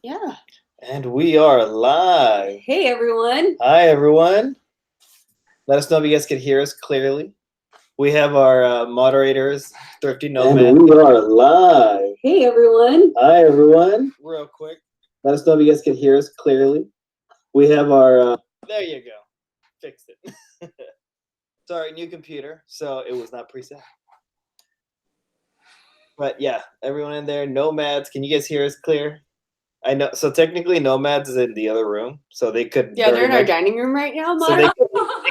Yeah. And we are live. Hey, everyone. Hi, everyone. Let us know if you guys can hear us clearly. We have our moderators, Thrifty Nomad. And we are live. Hey, everyone. Hi, everyone. Real quick. Let us know if you guys can hear us clearly. We have our... There you go. Fixed it. Sorry, new computer, so it was not preset. But yeah, everyone in there, Nomads, can you guys hear us clear? I know. So technically, Nomads is in the other room, so they could. Yeah, they're in our dining room right now, so they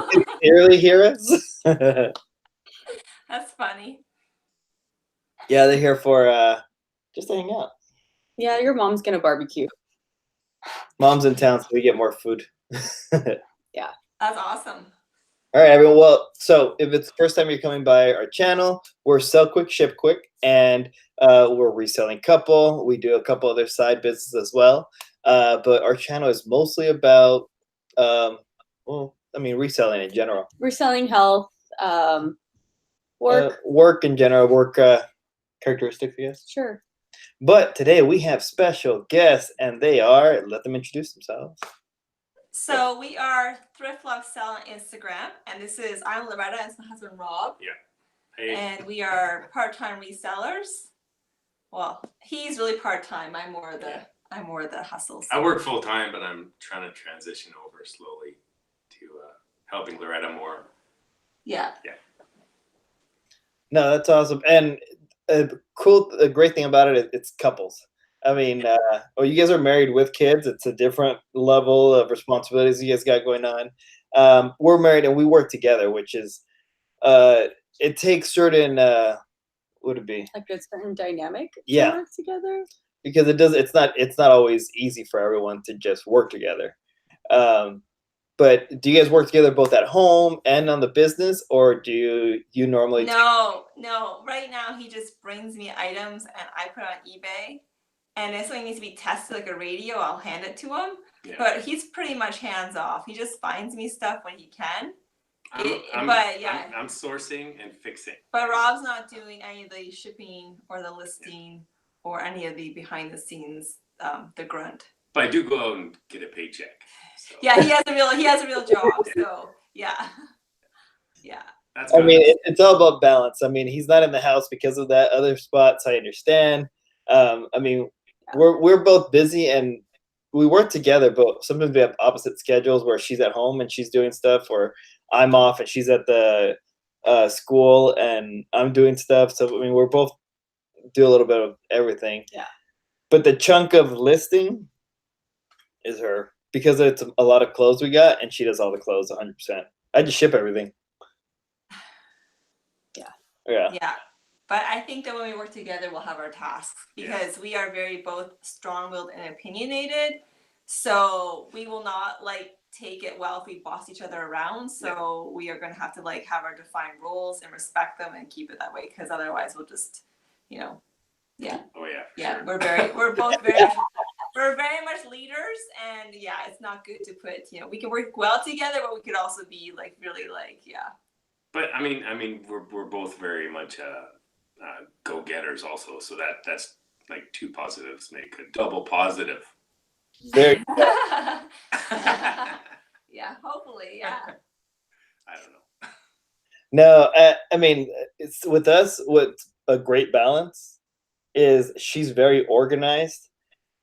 could clearly hear us. That's funny. Yeah, they're here for just to hang out. Yeah, your mom's gonna barbecue. Mom's in town, so we get more food. Yeah, that's awesome. All right, everyone. Well, so if it's the first time you're coming by our channel, we're Sell Quick, Ship Quick, and we're Reselling Couple. We do a couple other side businesses as well. But our channel is mostly about, reselling in general. Reselling health, work. Work in general, work characteristics, I guess. Sure. But today we have special guests, and they are, let them introduce themselves. So we are Thrift Love Sell on Instagram, and I'm Loretta, and it's my husband Rob. Yeah. Hey. And we are part-time resellers. Well, he's really part-time. I'm more of the hustle. I work full-time, but I'm trying to transition over slowly to helping Loretta more. Yeah. Yeah. No, that's awesome. And a great thing about it, it's couples. I mean, you guys are married with kids. It's a different level of responsibilities you guys got going on. We're married and we work together, which is, it takes certain, what would it be? Like a certain dynamic to work together? Because it's not always easy for everyone to just work together. But do you guys work together both at home and on the business, or do you normally? No. Right now, he just brings me items and I put it on eBay. And if something needs to be tested, like a radio, I'll hand it to him. Yeah. But he's pretty much hands off. He just finds me stuff when he can. I'm sourcing and fixing. But Rob's not doing any of the shipping or the listing or any of the behind the scenes, the grunt. But I do go out and get a paycheck. So. Yeah, he has a real job. So yeah. That's good. I mean, it's all about balance. I mean, he's not in the house because of that. Other spots, I understand. We're both busy and we work together, but sometimes we have opposite schedules where she's at home and she's doing stuff, or I'm off and she's at the school and I'm doing stuff. So I mean, we're both do a little bit of everything. Yeah. But the chunk of listing is her, because it's a lot of clothes we got, and she does all the clothes 100%. I just ship everything. Yeah. But I think that when we work together, we'll have our tasks, because we are very both strong-willed and opinionated. So we will not take it well if we boss each other around. So we are going to have to have our defined roles and respect them and keep it that way, because otherwise we'll just, yeah. Oh yeah. Yeah, sure. we're both very much leaders, and it's not good to put, we can work well together, but we could also be really. But I mean, we're both very much go-getters also, so that's like two positives make a double positive. Very Yeah, hopefully, yeah. I don't know. No, I mean, it's with us, what's a great balance is she's very organized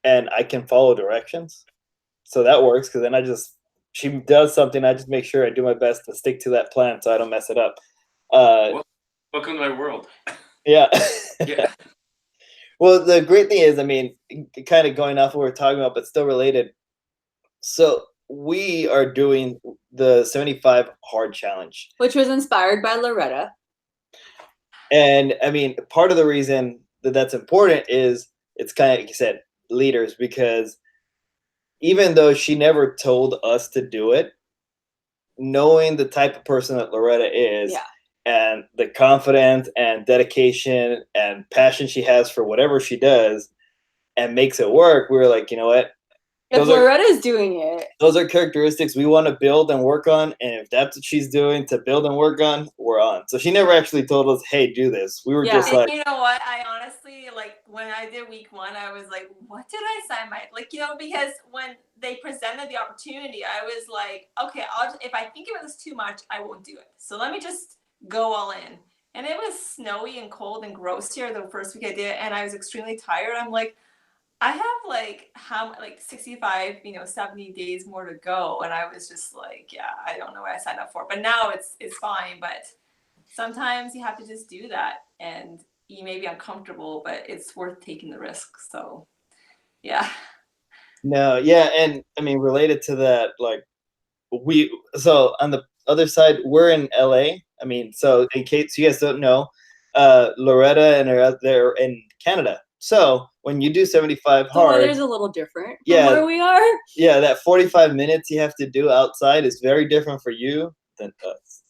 and I can follow directions. So that works, because then she does something, I just make sure I do my best to stick to that plan so I don't mess it up. Welcome to my world. Yeah. Yeah. Well, the great thing is, I mean, kind of going off what we're talking about, but still related. So we are doing the 75 hard challenge, which was inspired by Loretta. And I mean, part of the reason that that's important is it's kind of, like you said, leaders, because even though she never told us to do it, knowing the type of person that Loretta is, and the confidence and dedication and passion she has for whatever she does and makes it work, we were like, you know what? If Loretta's doing it, those are characteristics we want to build and work on. And if that's what she's doing to build and work on, we're on. So she never actually told us, hey, do this. We were just like, you know what? I honestly, when I did week 1, I was like, what did I sign my, like, you know, because when they presented the opportunity, I was like, okay, if I think it was too much, I won't do it. So let me just go all in. And it was snowy and cold and gross here the first week I did it, and I was extremely tired. I'm like, I have like 65, 70 days more to go. And I was just like, yeah, I don't know what I signed up for. But now it's fine. But sometimes you have to just do that. And you may be uncomfortable, but it's worth taking the risk. So yeah. No, yeah, and I mean related to that, like so on the other side, we're in LA. I mean, so in case you guys don't know, Loretta and her out there in Canada. So when you do 75 The hard, weather's a little different Yeah. from where we are. yeah, that 45 minutes you have to do outside is very different for you than us.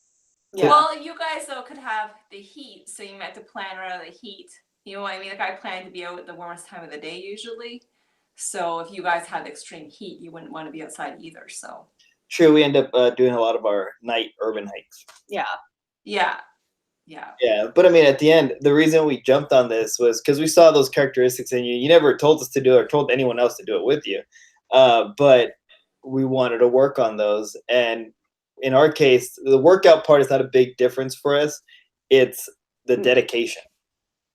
Yeah. Well, you guys though could have the heat, so you might have to plan around the heat. You know what I mean? Like I plan to be out at the warmest time of the day usually. So if you guys had extreme heat, you wouldn't want to be outside either. So True, we end up doing a lot of our night urban hikes. Yeah. yeah. Yeah, but I mean, at the end, the reason we jumped on this was because we saw those characteristics in you. You never told us to do it or told anyone else to do it with you, but we wanted to work on those. And in our case, the workout part is not a big difference for us. It's the dedication.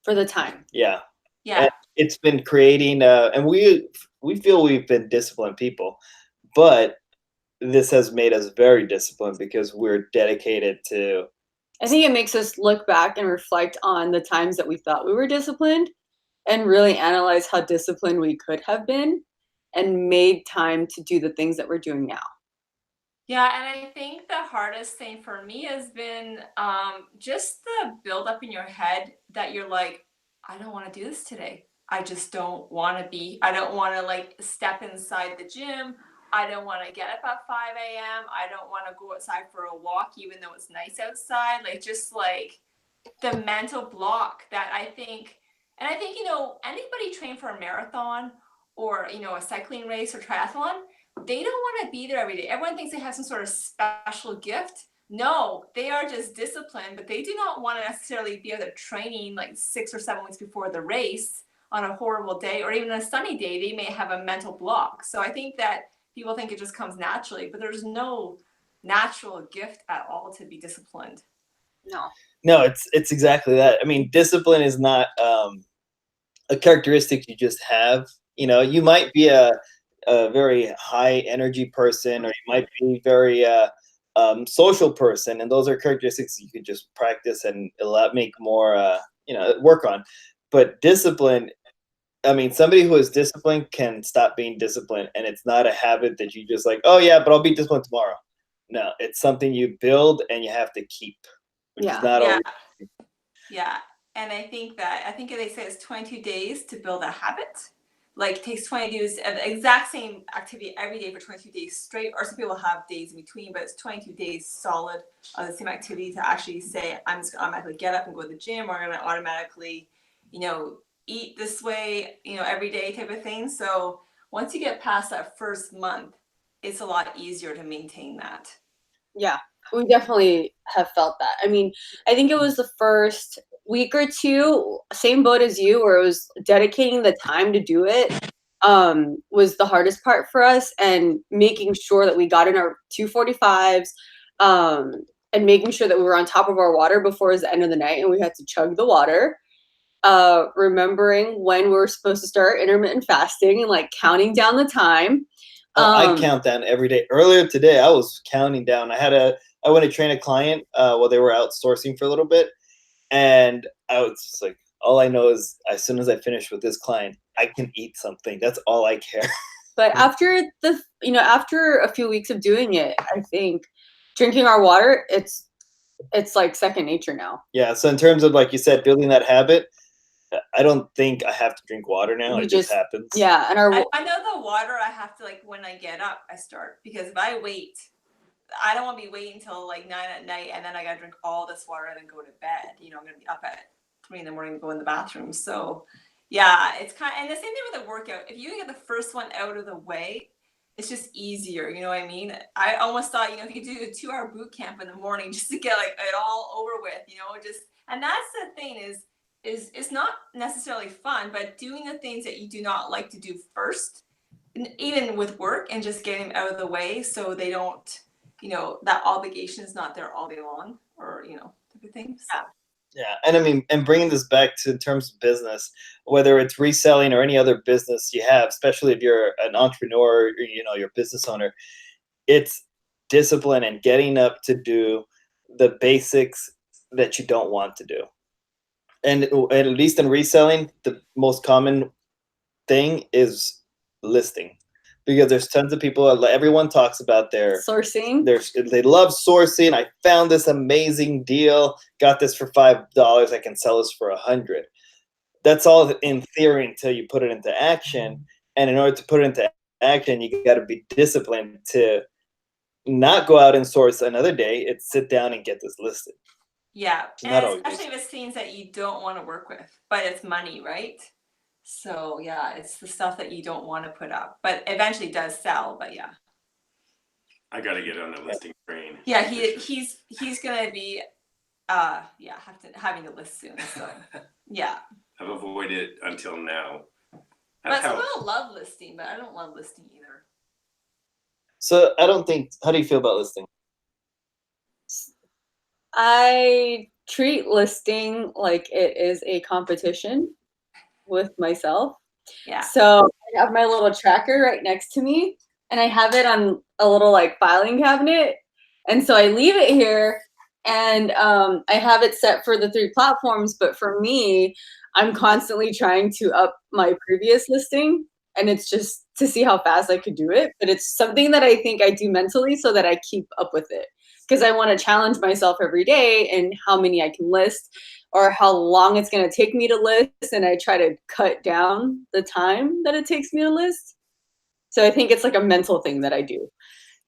For the time. Yeah, Yeah. and it's been creating, and we feel we've been disciplined people, but this has made us very disciplined because we're dedicated to. I think it makes us look back and reflect on the times that we thought we were disciplined and really analyze how disciplined we could have been and made time to do the things that we're doing now. Yeah, and I think the hardest thing for me has been just the build up in your head that you're like, I don't want to do this today. I just don't want to I don't want to like step inside the gym. I don't want to get up at 5 a.m. I don't want to go outside for a walk, even though it's nice outside. Like, just like the mental block that I think, and I think, anybody train for a marathon or, a cycling race or triathlon, they don't want to be there every day. Everyone thinks they have some sort of special gift. No, they are just disciplined, but they do not want to necessarily be out there training like 6 or 7 weeks before the race on a horrible day, or even a sunny day. They may have a mental block. So I think that people think it just comes naturally, but there's no natural gift at all to be disciplined. No, it's exactly that. I mean, discipline is not a characteristic you just have. You might be a very high energy person, or you might be very social person, and those are characteristics you could just practice and make more work on. But discipline, I mean, somebody who is disciplined can stop being disciplined, and it's not a habit that you just like, oh yeah, but I'll be disciplined tomorrow. No, it's something you build and you have to keep. Which is not always. Yeah. And I think they say it's 22 days to build a habit. Like, it takes 20 days of the exact same activity every day for 22 days straight, or some people have days in between, but it's 22 days solid of the same activity to actually say, I'm just gonna automatically get up and go to the gym, or I'm gonna automatically, eat this way, every day type of thing. So once you get past that first month, it's a lot easier to maintain that. Yeah, we definitely have felt that. I mean, I think it was the first week or two, same boat as you, where it was dedicating the time to do it was the hardest part for us, and making sure that we got in our 245s and making sure that we were on top of our water before it was the end of the night and we had to chug the water. Remembering when we were supposed to start intermittent fasting and like counting down the time. I count down every day. Earlier today, I was counting down. I went to train a client while they were outsourcing for a little bit, and I was just like, all I know is as soon as I finish with this client, I can eat something. That's all I care. But after after a few weeks of doing it, I think drinking our water, it's like second nature now. Yeah. So in terms of, like you said, building that habit, I don't think I have to drink water now. It just happens. Yeah, and I know the water I have to, like, when I get up, I start, because if I wait, I don't want to be waiting until like 9 at night and then I gotta drink all this water and then go to bed. I'm gonna be up at 3 in the morning to go in the bathroom. So yeah, it's and the same thing with the workout. If you get the first one out of the way, it's just easier. You know what I mean? I almost thought, if you could do a 2-hour boot camp in the morning just to get like it all over with, and that's the thing is, is not necessarily fun, but doing the things that you do not like to do first, even with work, and just getting them out of the way so they don't, that obligation is not there all day long, or type of thing. So. Yeah, and I mean, and bringing this back to in terms of business, whether it's reselling or any other business you have, especially if you're an entrepreneur, or, you're a business owner, it's discipline and getting up to do the basics that you don't want to do. And at least in reselling, the most common thing is listing, because there's tons of people. Everyone talks about their sourcing. They love sourcing. I found this amazing deal. Got this for $5. I can sell this for $100. That's all in theory until you put it into action. And in order to put it into action, you got to be disciplined to not go out and source another day. It's sit down and get this listed. Yeah, Not and always. especially if it's things that you don't want to work with, but it's money, right? So yeah, it's the stuff that you don't want to put up, but eventually does sell. But yeah, I got to get on the listing train. yeah, he's gonna be having to list soon. So yeah, I've avoided it until now. but some people love listing, but I don't love listing either. So I don't think. How do you feel about listing? I treat listing like it is a competition with myself. Yeah. So I have my little tracker right next to me, and I have it on a little filing cabinet. And so I leave it here, and I have it set for the 3 platforms. But for me, I'm constantly trying to up my previous listing, and it's just to see how fast I could do it. But it's something that I think I do mentally so that I keep up with it, because I want to challenge myself every day and how many I can list or how long it's going to take me to list. And I try to cut down the time that it takes me to list. So I think it's like a mental thing that I do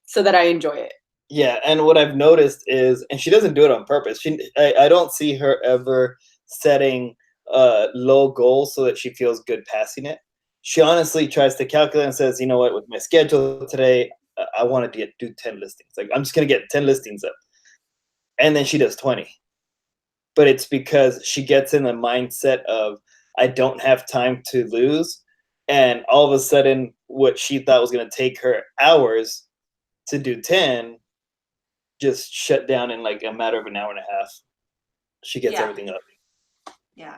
so that I enjoy it. Yeah, and what I've noticed is, and she doesn't do it on purpose. I don't see her ever setting low goals so that she feels good passing it. She honestly tries to calculate and says, you know what, with my schedule today, I want to do 10 listings. Like, I'm just going to get 10 listings up. And then she does 20. But it's because she gets in the mindset of, I don't have time to lose. And all of a sudden, what she thought was going to take her hours to do 10 just shut down in like a matter of an hour and a half. She gets everything up. Yeah.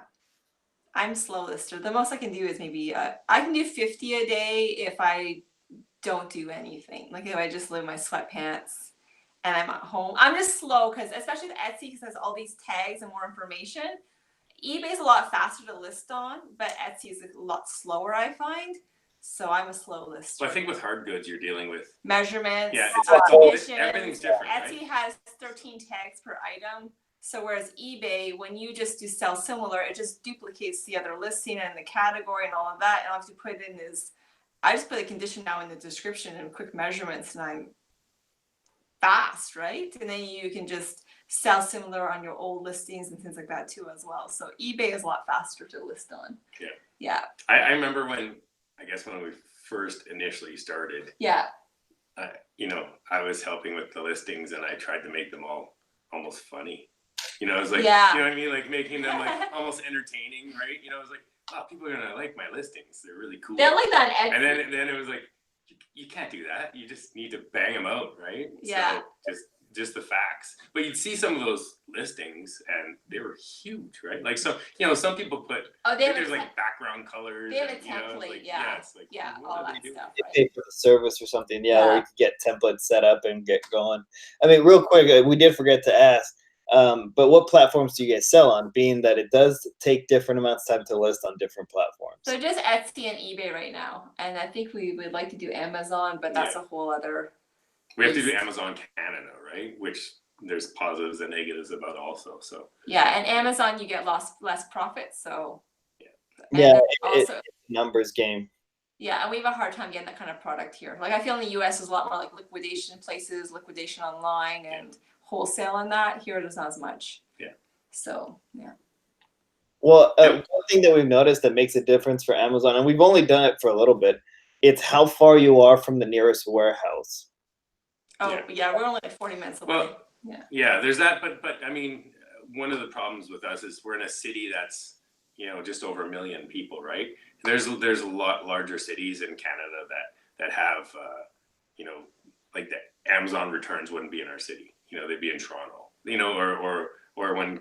I'm slow lister. The most I can do is maybe I can do 50 a day if I don't do anything. Like if I just live in my sweatpants and I'm at home. I'm just slow because especially the Etsy, because it has all these tags and more information. eBay's a lot faster to list on, but Etsy is a lot slower, I find. So I'm a slow lister. Well, I think with hard goods, you're dealing with measurements. Yeah, it's everything's different. Etsy right? has 13 tags per item. So whereas eBay, when you just do sell similar, it just duplicates the other listing and the category and all of that. And I have to put in I just put a condition now in the description and quick measurements, and I'm fast, right? And then you can just sell similar on your old listings and things like that too as well. So eBay is a lot faster to list on. Yeah. Yeah. I remember when we first initially started. Yeah. I was helping with the listings, and I tried to make them all almost funny. It was like, Yeah. you know what I mean? Like making them like almost entertaining, right? It was like, oh, people are gonna like my listings. They're really cool. They're like that on Etsy. And then it was like, you can't do that. You just need to bang them out, right? Yeah. So just the facts. But you'd see some of those listings, and they were huge, right? Like some people put there's like background colors. They have a and, template, like, yeah. it's like, Yeah, what all are that they doing? stuff. You Right? pay for the service or something, where you could get templates set up and get going. I mean, real quick, we did forget to ask, but what platforms do you guys sell on, being that it does take different amounts of time to list on different platforms? So just Etsy and eBay right now. And I think we would like to do Amazon, but that's a whole other. We have to do Amazon Canada, right? Which there's positives and negatives about also. So yeah, and Amazon you get less profit. So it's a numbers game. Yeah, and we have a hard time getting that kind of product here. Like I feel in the US there's a lot more like liquidation places, liquidation online, and wholesale on that. Here it is not as much. Yeah. So yeah. Well, one thing that we've noticed that makes a difference for Amazon, and we've only done it for a little bit, it's how far you are from the nearest warehouse. Oh yeah, we're only like 40 minutes away. Well, yeah, there's that, but I mean, one of the problems with us is we're in a city that's just over 1 million people, right? There's a lot larger cities in Canada that have, like the Amazon returns wouldn't be in our city. They'd be in Toronto. Or when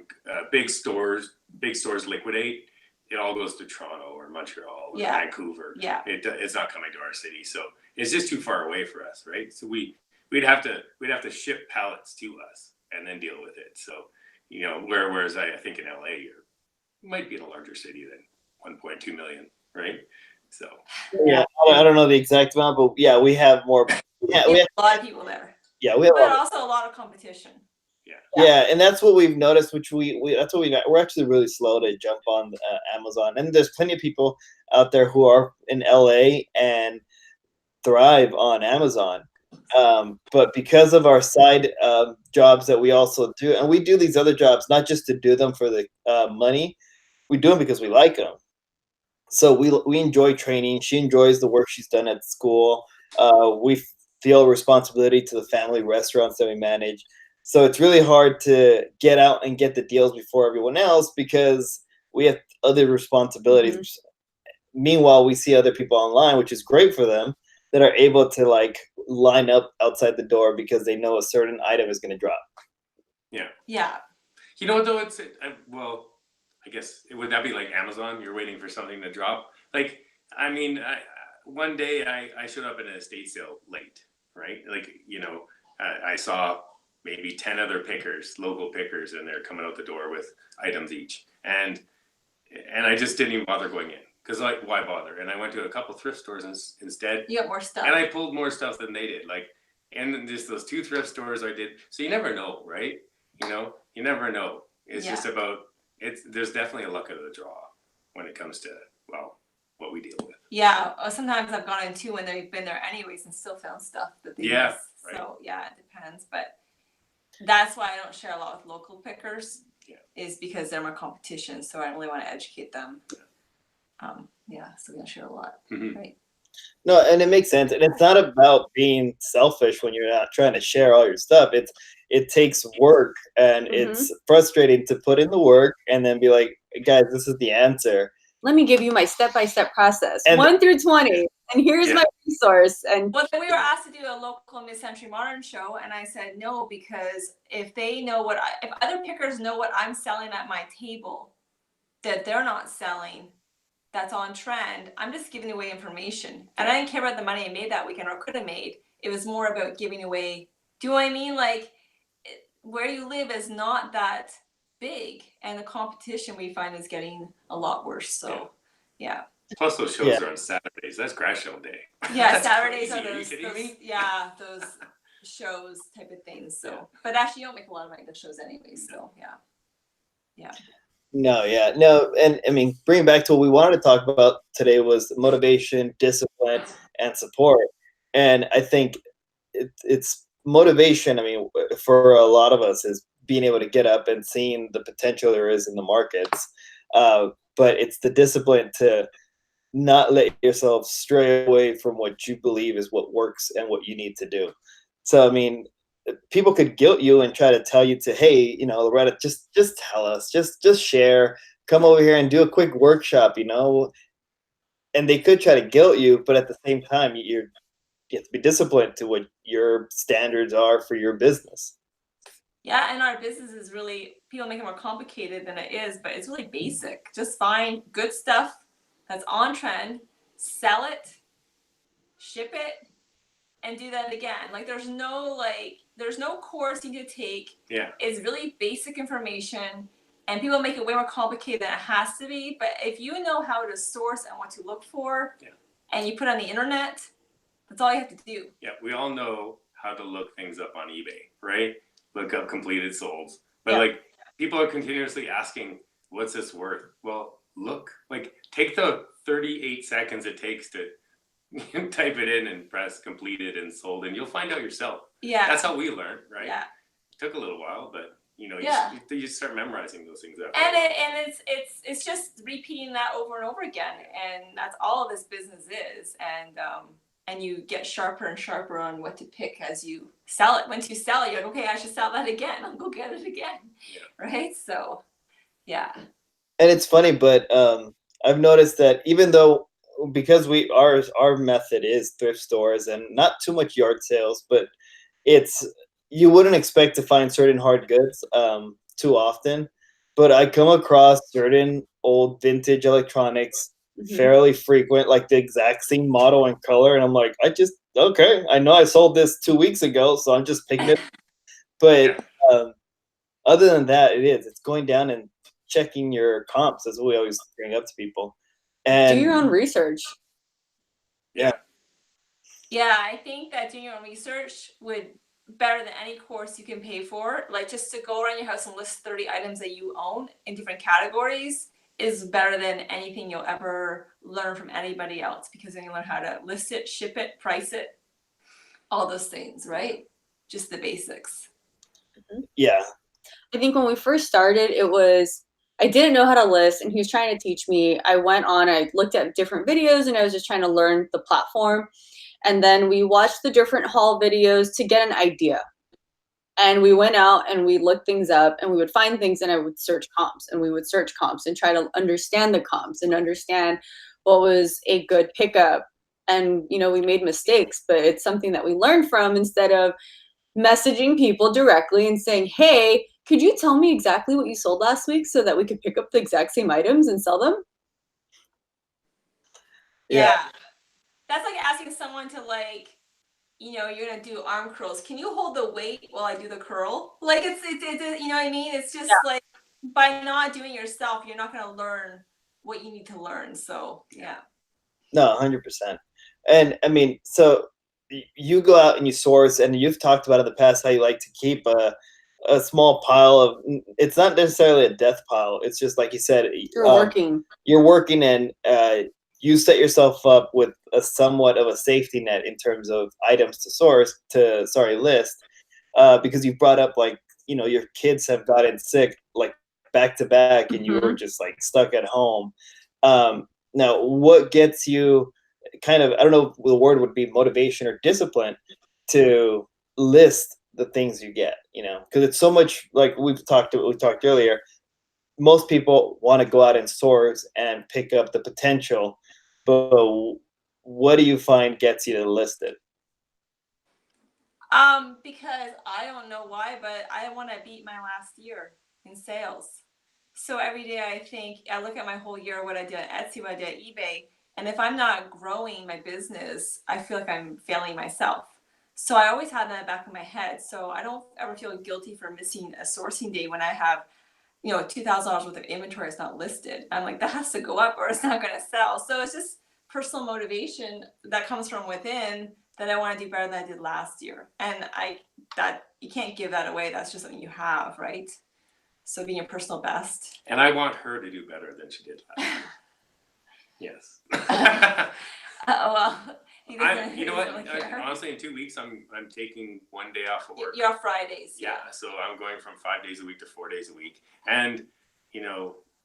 big stores liquidate, it all goes to Toronto or Montreal or Vancouver. Yeah. It's not coming to our city, so it's just too far away for us, right? So we'd have to ship pallets to us and then deal with it. So whereas I think in LA you might be in a larger city than 1.2 million, right? So yeah, I don't know the exact amount, but yeah, we have more. Yeah, we have a lot of people there. Yeah, we have. But also a lot of competition. Yeah, and that's what we've noticed. Which that's what we're actually really slow to jump on Amazon, and there's plenty of people out there who are in LA and thrive on Amazon. But because of our side jobs that we also do, and we do these other jobs not just to do them for the money, we do them because we like them. So we enjoy training. She enjoys the work she's done at school. We feel responsibility to the family restaurants that we manage. So it's really hard to get out and get the deals before everyone else because we have other responsibilities. Mm-hmm. Meanwhile, we see other people online, which is great for them, that are able to like line up outside the door because they know a certain item is going to drop. Yeah. Yeah. You know what though? Well, I guess would that be like Amazon? You're waiting for something to drop. Like, I mean, one day I showed up at an estate sale late, right? Like, I saw maybe 10 other pickers, local pickers, and they're coming out the door with items each. And I just didn't even bother going in because like, why bother? And I went to a couple thrift stores instead. You got more stuff. And I pulled more stuff than they did. Like, and just those 2 thrift stores I did. So you never know, right? You never know. It's just about, there's definitely a luck of the draw when it comes to, what we deal with. Yeah. Sometimes I've gone in too when they've been there anyways and still found stuff that they miss. Right. So yeah, it depends. But that's why I don't share a lot with local pickers, is because they're my competition. So I don't really want to educate them. So we don't share a lot, right? No, and it makes sense. And it's not about being selfish when you're not trying to share all your stuff. It takes work, and it's frustrating to put in the work and then be like, guys, this is the answer. Let me give you my step-by-step process, 1 through 20, and here's my resource. And well, we were asked to do a local mid-century modern show, and I said no, because if they know if other pickers know what I'm selling at my table that they're not selling, that's on trend, I'm just giving away information. And I didn't care about the money I made that weekend or could have made. It was more about giving away. Do you know what I mean? Like, where you live is not that big, and the competition we find is getting a lot worse. So, yeah. Plus, those shows are on Saturdays. That's crash show day. Yeah, Saturdays are those shows type of things. So, but actually, you don't make a lot of money at the shows anyway. So, yeah. No, and I mean, bringing back to what we wanted to talk about today was motivation, discipline, and support. And I think it's motivation. I mean, for a lot of us, is being able to get up and seeing the potential there is in the markets. But it's the discipline to not let yourself stray away from what you believe is what works and what you need to do. So, I mean, people could guilt you and try to tell you to, hey, Loretta, just tell us, just share, come over here and do a quick workshop, and they could try to guilt you, but at the same time, you have to be disciplined to what your standards are for your business. Yeah, and our business is really, people make it more complicated than it is, but it's really basic. Just find good stuff that's on trend, sell it, ship it, and do that again. Like, there's no course you need to take. Yeah. It's really basic information, and people make it way more complicated than it has to be. But if you know how to source and what to look for, and you put it on the internet, that's all you have to do. Yeah, we all know how to look things up on eBay, right? Look up completed solds. But like, people are continuously asking, what's this worth? Well, look, like, take the 38 seconds it takes to type it in and press completed and sold, and you'll find out yourself. Yeah. That's how we learned, right? Yeah. It took a little while, but you start memorizing those things out. And it's just repeating that over and over again, and that's all this business is. And you get sharper and sharper on what to pick as you sell it. Once you sell it, you're like, okay, I should sell that again. I'll go get it again. Yeah. Right? So, yeah. And it's funny, but I've noticed that even though because our method is thrift stores and not too much yard sales, but it's you wouldn't expect to find certain hard goods too often. But I come across certain old vintage electronics fairly frequent, like the exact same model and color, and I'm like, okay, I know I sold this 2 weeks ago, so I'm just picking it. But um, other than that, it's going down and checking your comps, as we always bring up to people. Do your And own research. yeah, Yeah, I think that doing your own research would better than any course you can pay for. Like just to go around your house and list 30 items that you own in different categories is better than anything you'll ever learn from anybody else, because then you learn how to list it, ship it, price it, all those things, right? Just the basics. yeah, I think when we first started, I didn't know how to list, and he was trying to teach me. I looked at different videos, and I was just trying to learn the platform. And then we watched the different haul videos to get an idea. And we went out and we looked things up, and we would find things, and I would search comps, and we would search comps and try to understand the comps and understand what was a good pickup. And, we made mistakes, but it's something that we learned from, instead of messaging people directly and saying, hey, could you tell me exactly what you sold last week so that we could pick up the exact same items and sell them? Yeah. That's like asking someone to you're gonna do arm curls. Can you hold the weight while I do the curl? Like it's you know what I mean? It's just like by not doing it yourself, you're not gonna learn what you need to learn. So yeah. no, 100%. And I mean, so you go out and you source, and you've talked about in the past how you like to keep a small pile of. It's not necessarily a death pile. It's just like you said, You're working, and you set yourself up with a somewhat of a safety net in terms of items to list, because you brought up like your kids have gotten sick like back to back, and you were just like stuck at home. Now, what gets you kind of, I don't know if the word would be motivation or discipline, to list the things you get, because it's so much like we talked earlier. Most people want to go out in stores and pick up the potential, but what do you find gets you to list it? Because I don't know why, but I want to beat my last year in sales. So every day I look at my whole year, what I did at Etsy, what I did at eBay, and if I'm not growing my business, I feel like I'm failing myself. So I always have that in the back of my head. So I don't ever feel guilty for missing a sourcing day when I have, $2,000 worth of inventory is not listed. I'm like, that has to go up or it's not going to sell. So it's just personal motivation that comes from within, that I want to do better than I did last year. And that you can't give that away. That's just something you have, right? So being your personal best. And I want her to do better than she did last year. Yes. Well, you know what? Honestly, in 2 weeks, I'm taking one day off of work. You're off Fridays. Yeah, so I'm going from 5 days a week to 4 days a week, and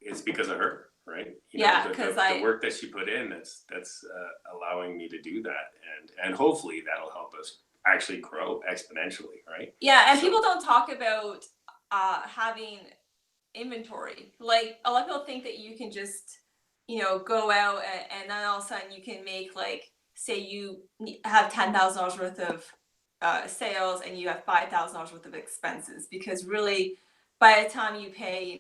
it's because of her, right? Because the work that she put in, that's allowing me to do that, and hopefully that'll help us actually grow exponentially, right? Yeah, and people don't talk about having inventory. Like a lot of people think that you can just go out and then all of a sudden you can make, like, say you have $10,000 worth of sales and you have $5,000 worth of expenses, because really by the time you pay,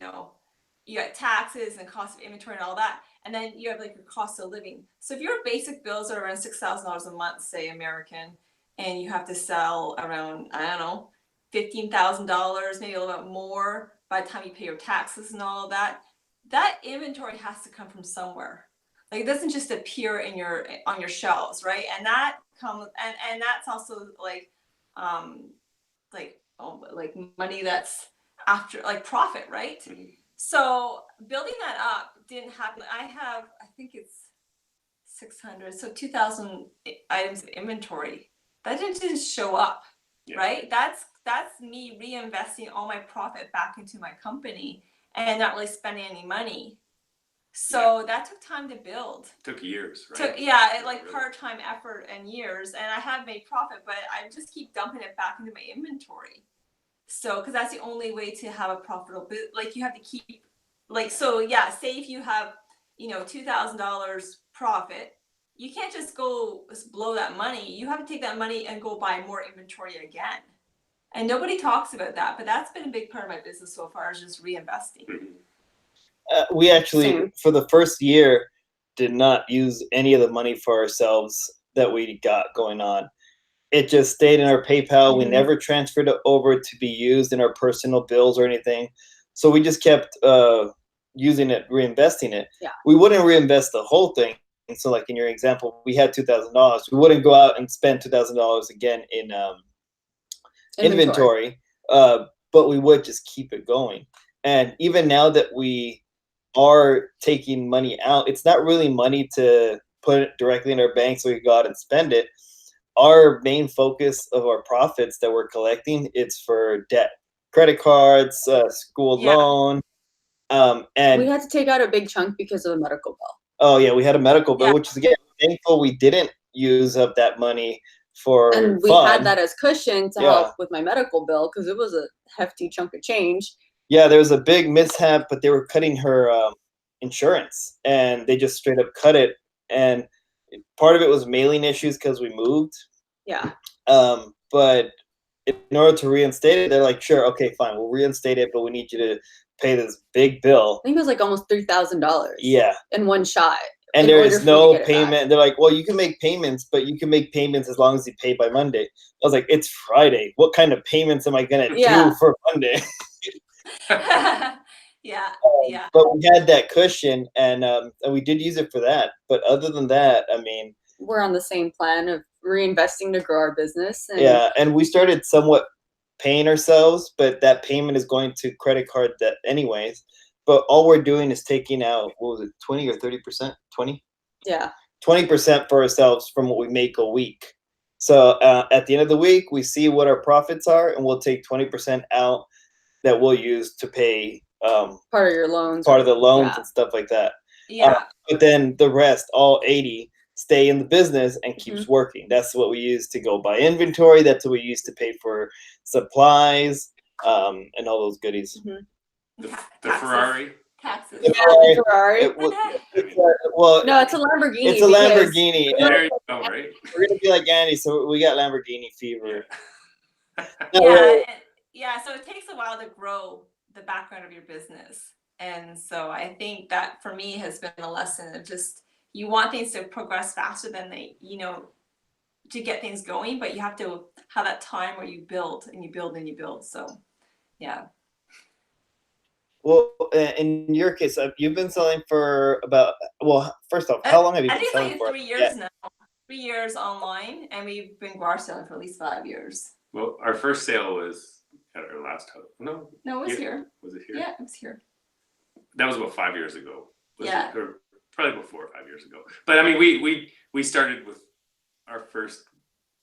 you got taxes and cost of inventory and all that, and then you have like your cost of living. So if your basic bills are around $6,000 a month, say American, and you have to sell around, I don't know, $15,000, maybe a little bit more by the time you pay your taxes and all of that, that inventory has to come from somewhere. Like, it doesn't just appear on your shelves, right? And that comes, and that's also like money that's after, like, profit, right? Mm-hmm. So building that up didn't happen. I think it's 600, so 2,000 items of inventory. That didn't just show up, right? That's me reinvesting all my profit back into my company and not really spending any money. So that took time to build. Took years, right? Like part-time effort and years. And I have made profit, but I just keep dumping it back into my inventory. So, because that's the only way to have a profitable business. Like, you have to keep like, so yeah, say if you have, you know, $2,000 profit, you can't just go blow that money. You have to take that money and go buy more inventory again. And nobody talks about that, but that's been a big part of my business so far, is just reinvesting. We actually, Same. for the first year, did not use any of the money for ourselves that we got going on. It just stayed in our PayPal. We Mhm. never transferred it over to be used in our personal bills or anything. So we just kept using it, reinvesting it. Yeah. We wouldn't reinvest the whole thing. And so, like in your example, we had $2,000. We wouldn't go out and spend $2,000 again in inventory, but we would just keep it going. And even now that we are taking money out, it's not really money to put it directly in our bank so we go out and spend it. Our main focus of our profits that we're collecting, it's for debt, credit cards, school Yeah. loan, We and had to take out a big chunk because of a medical bill. oh yeah, we had a medical bill, Yeah. which is again thankful we didn't use up that money for And we fun. had that as cushion to Yeah. help with my medical bill because it was a hefty chunk of change. Yeah, there was a big mishap, but they were cutting her insurance, and they just straight up cut it. And part of it was mailing issues because we moved. Yeah. But in order to reinstate it, they're like, sure, okay, fine, we'll reinstate it, but we need you to pay this big bill. I think it was like almost $3,000. Yeah. In one shot. And in there order is for me to no get it back. payment. They're like, well, you can make payments, but you can make payments as long as you pay by Monday. I was like, it's Friday. What kind of payments am I going to Yeah. do for Monday? Yeah. Yeah. But we had that cushion, and we did use it for that. But other than that, I mean, We're on the same plan of reinvesting to grow our business. And yeah, and we started somewhat paying ourselves, but that payment is going to credit card debt anyways. But all we're doing is taking out, what was it, 20 or 30%? 20? yeah. 20% for ourselves from what we make a week. So at the end of the week, we see what our profits are, and we'll take 20% out that we'll use to pay Part of your loans. part of the loans Yeah. and stuff like that. Yeah. But then the rest, all 80, stay in the business and keeps Mhm. working. That's what we use to go buy inventory. That's what we use to pay for supplies and all those goodies. Mhm. The Taxes. Ferrari. Taxes. Yeah, Ferrari. the Ferrari. It was- I mean, well, No, it's a Lamborghini. it's a because Lamborghini. there you go, right? We're gonna be like Andy, so we got Lamborghini fever. No, Yeah, really. yeah. So it takes a while to grow the background of your business, and so I think that for me has been a lesson of just, you want things to progress faster than they, you know, to get things going, but you have to have that time where you build and you build and you build. So, yeah. Well, in your case, you've been selling for about, well, first off, how long have you I been think selling it's for? like 3 years now. 3 years online, and we've been garage selling for at least 5 years. Well, our first sale was at our last house. No, No, it was Yeah. here. was it here? Yeah, it was here. That was about 5 years ago. Was Yeah. it? Or probably about 4 or 5 years ago. But I mean, we started with our first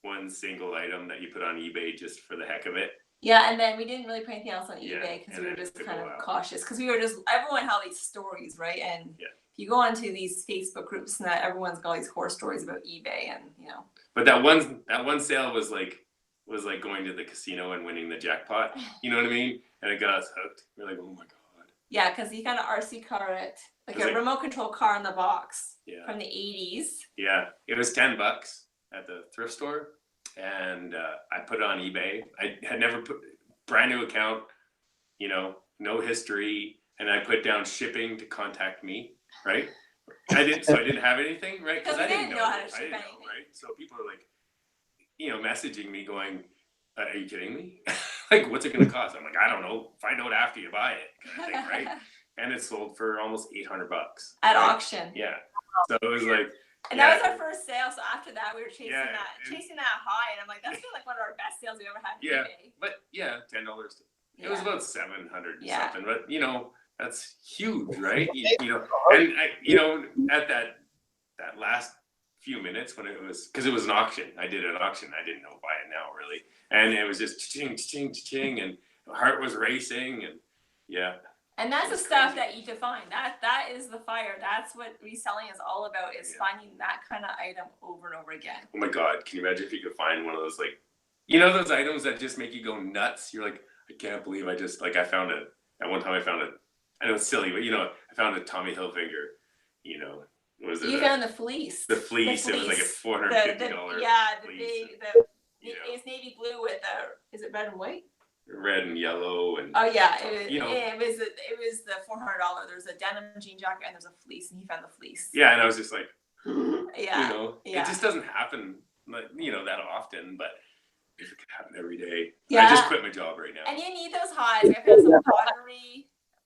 one single item that you put on eBay just for the heck of it. Yeah, and then we didn't really put anything else on Yeah, eBay because and we were then it just took kind a of while. cautious, because we were just, everyone had these stories, right? And Yeah. if you go onto these Facebook groups, and that everyone's got all these horror stories about eBay, and you know. But that one sale was like going to the casino and winning the jackpot. You know what I mean? And it got us hooked. We're like, oh my god. Yeah, because you got an RC car, like It was a like- remote control car in the box Yeah. from the 80s. Yeah, it was $10 at the thrift store, and I put it on eBay. I had never put brand new account, you know, no history, and I put down shipping to contact me, right? I didn't have anything, right? Because I we didn't know how to I ship didn't know, anything. right? So people are like, you know, messaging me going, "Are you kidding me? Like, what's it gonna cost?" I'm like, "I don't know. Find out after you buy it," kind of thing, right? And it sold for almost $800 At right? auction. Yeah. So it was like. And Yeah. that was our first sale. So after that, we were chasing Yeah, that high, and I'm like, that's been like one of our best sales we ever had. Yeah. On eBay. But yeah, $10. It Yeah. was about 700 Yeah. something, but you know, that's huge, right? You know, and you know, at that last few minutes when it was, because it was an auction. I did an auction. I didn't know buy it now really, and it was just ching ching ching, and my heart was racing, and yeah. And that's the It's stuff crazy. that you define. That is the fire. That's what reselling is all about, is Yeah. finding that kind of item over and over again. Oh my God, can you imagine if you could find one of those, like, you know, those items that just make you go nuts? You're like, I can't believe I just, like, I found it. At one time I found a I know it's silly, but I found a Tommy Hilfiger, You found the fleece. The fleece. It was like a $450 yeah, the fleece. big, it's navy blue with is it red and white? Red and yellow and it was the $400. There's a denim jean jacket and there's a fleece, and he found the fleece. Yeah, and I was just like, it just doesn't happen, that often, but if it could happen every day. Yeah. I just quit my job right now. And you need those highs. I found some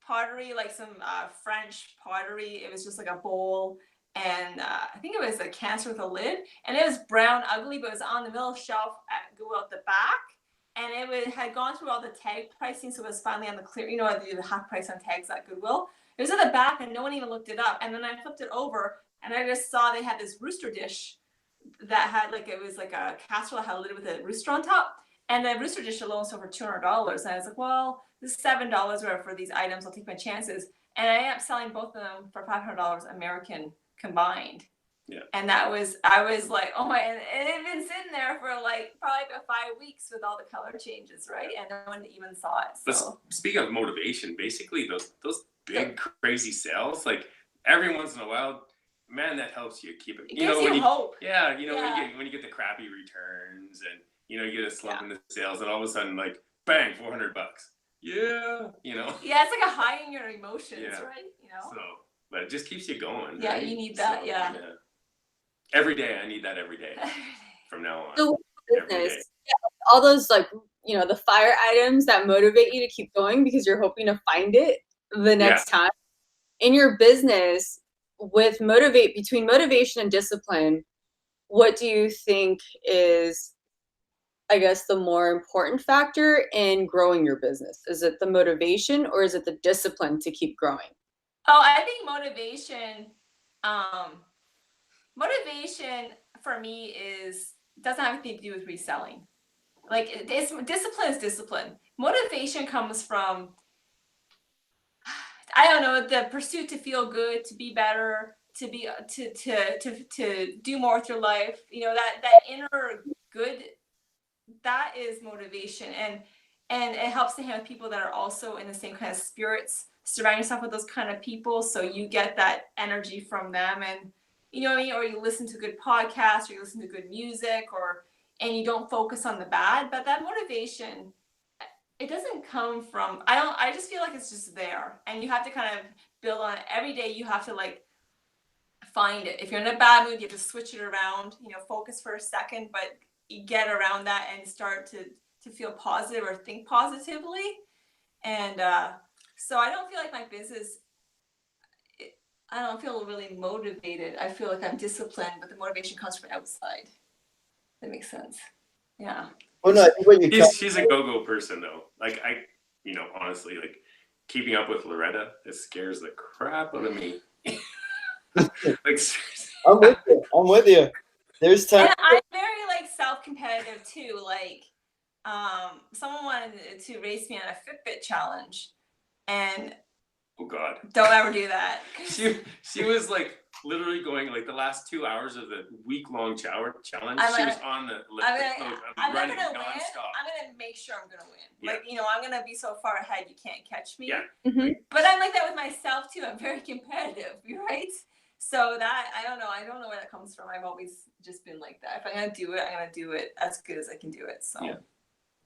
pottery, like some French pottery. It was just like a bowl, and I think it was a canister with a lid, and it was brown, ugly, but it was on the middle shelf at Goodwill at the back, and it had gone through all the tag pricing, so it was finally on the clear. The half price on tags at Goodwill. It was at the back, and no one even looked it up. And then I flipped it over, and I just saw they had this rooster dish that had it was like a casserole that had a lid with a rooster on top, and the rooster dish alone sold for $200. And I was like, well, this is $7 whatever for these items. I'll take my chances. And I ended up selling both of them for $500 American combined. Yeah. And I was like, oh my, and it had been sitting there for like probably about 5 weeks with all the color changes, right? And no one even saw it. So. But speaking of motivation, basically those big crazy sales, like every once in a while, man, that helps you keep it. It gives you hope. Yeah, when you get the crappy returns and you get a slump in the sales, and all of a sudden, like, bang, $400. Yeah, Yeah, it's like a high in your emotions, right? So, but it just keeps you going. Yeah, right? you need that. Yeah. Every day, I need that every day from now on. So business, all those the fire items that motivate you to keep going because you're hoping to find it the next time. In your business, between motivation and discipline, what do you think is, I guess, the more important factor in growing your business? Is it the motivation or is it the discipline to keep growing? Oh, I think motivation. Motivation for me doesn't have anything to do with reselling. Like discipline is discipline. Motivation comes from, I don't know, the pursuit to feel good, to be better, to do more with your life. That inner good, that is motivation, and it helps to hang with people that are also in the same kind of spirits. Surround yourself with those kind of people, so you get that energy from them, and you know what I mean. Or you listen to good podcasts, or you listen to good music, and you don't focus on the bad. But that motivation, it doesn't come from, I just feel like it's just there, and you have to kind of build on it every day. You have to find it. If you're in a bad mood, you have to switch it around, focus for a second, but you get around that and start to feel positive or think positively. And so I don't feel like my business, I don't feel really motivated. I feel like I'm disciplined, but the motivation comes from outside. That makes sense. Yeah. Well, no, I think what she's a go-go person though. Like honestly, keeping up with Loretta, it scares the crap out of me. Seriously. I'm with you. There's time. And I'm very self-competitive too. Someone wanted to race me on a Fitbit challenge, and oh God, don't ever do that. She was literally going the last 2 hours of the week-long challenge. She was on the running nonstop. I'm gonna make sure I'm gonna win. Yeah. I'm gonna be so far ahead you can't catch me. Yeah. Mm-hmm. But I'm like that with myself too. I'm very competitive. You're right. So that I don't know where that comes from. I've always just been like that. If I'm gonna do it, I'm gonna do it as good as I can do it. So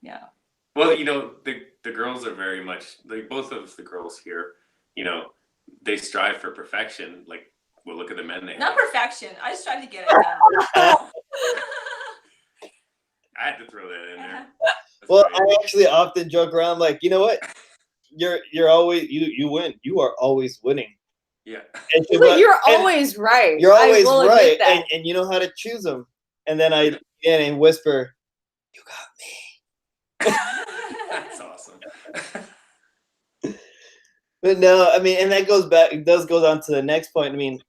yeah. Well, the girls are very much both of the girls here. They strive for perfection. Well, look at the men they Not have. perfection. I just tried to get it done. I had to throw that in there. Well, I actually often joke around you know what? You're always you win. You are always winning. Yeah. You're always right. You're always right, that. and you know how to choose them. And then I and whisper, "You got me." That's awesome. But no, I mean, and that goes back. It does go on to the next point. I mean,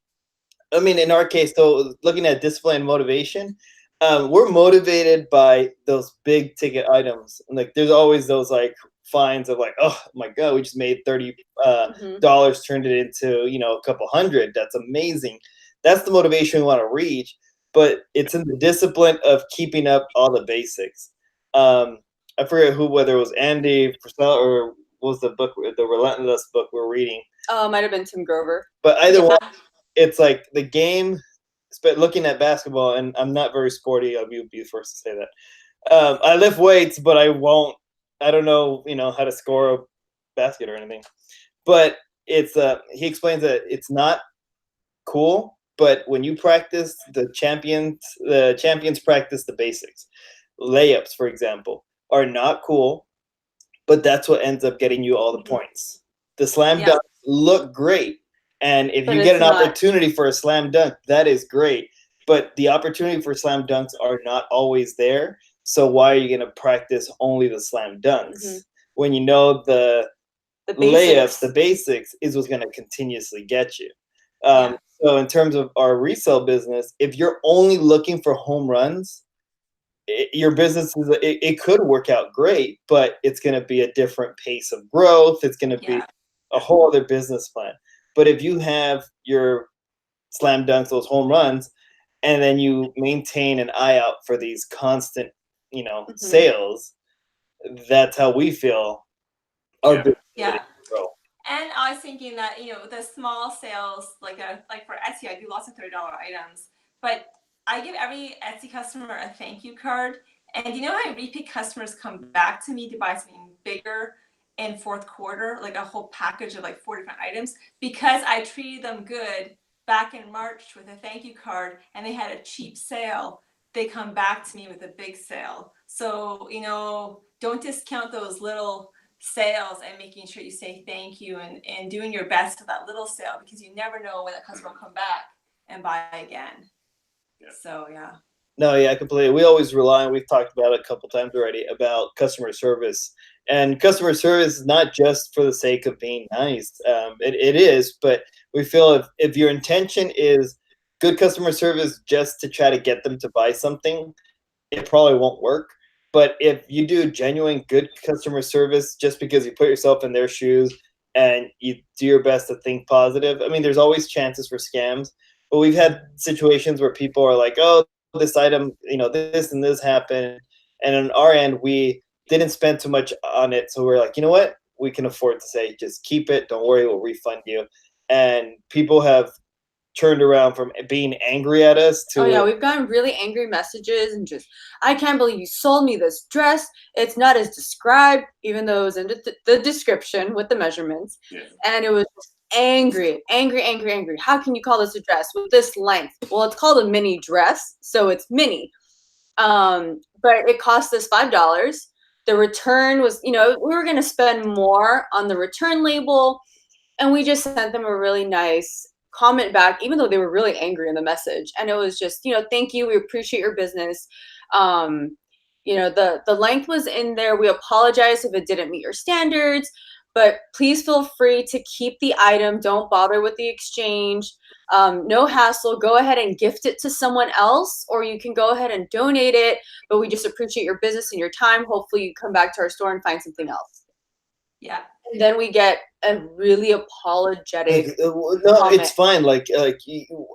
in our case, though, looking at discipline and motivation, we're motivated by those big ticket items. And there's always those finds of oh my God, we just made $30 turned it into a couple hundred. That's amazing. That's the motivation we want to reach. But it's in the discipline of keeping up all the basics. I forget whether it was Andy Purcell or what was the book, the Relentless book we're reading. Oh, it might have been Tim Grover. But either one, it's like the game. But looking at basketball, and I'm not very sporty. I'll be the first to say that. I lift weights, but I won't. I don't know, how to score a basket or anything. But it's he explains that it's not cool. But when you practice, the champions practice the basics. Layups, for example, are not cool, but that's what ends up getting you all the points. The slam dunks look great. And if you get an opportunity for a slam dunk, that is great. But the opportunity for slam dunks are not always there. So why are you going to practice only the slam dunks when you know the layups, the basics, is what's going to continuously get you? So in terms of our resale business, if you're only looking for home runs, your business it could work out great, but it's going to be a different pace of growth. It's going to be a whole other business plan. But if you have your slam dunks, those home runs, and then you maintain an eye out for these constant, sales, that's how we feel our business will grow. And I was thinking that, the small sales, like for Etsy, I do lots of $30 items, but I give every Etsy customer a thank you card. And how repeat customers come back to me to buy something bigger in fourth quarter, like a whole package of like 4 different items, because I treated them good back in March with a thank you card and they had a cheap sale. They come back to me with a big sale. So, don't discount those little sales and making sure you say thank you and doing your best for that little sale, because you never know when that customer will come back and buy again. So, No, completely. We always rely on, we've talked about it a couple times already, about customer service. And customer service is not just for the sake of being nice. It is, but we feel if your intention is good customer service just to try to get them to buy something, it probably won't work. But if you do genuine good customer service just because you put yourself in their shoes and you do your best to think positive, I mean, there's always chances for scams. But we've had situations where people are like, oh, this item, this and this happened. And on our end, we didn't spend too much on it. So we're like, you know what? We can afford to say, just keep it. Don't worry, we'll refund you. And people have turned around from being angry at us to we've gotten really angry messages and just, I can't believe you sold me this dress. It's not as described, even though it was in the description with the measurements. And it was angry. How can you call this a dress with this length? Well, it's called a mini dress, so it's mini. But it cost us $5. The return was, we were going to spend more on the return label, and we just sent them a really nice comment back, even though they were really angry in the message. And it was just, thank you. We appreciate your business. The length was in there. We apologize if it didn't meet your standards, but please feel free to keep the item. Don't bother with the exchange. No hassle. Go ahead and gift it to someone else, or you can go ahead and donate it. But we just appreciate your business and your time. Hopefully you come back to our store and find something else. And then we get a really apologetic no, comment. It's fine.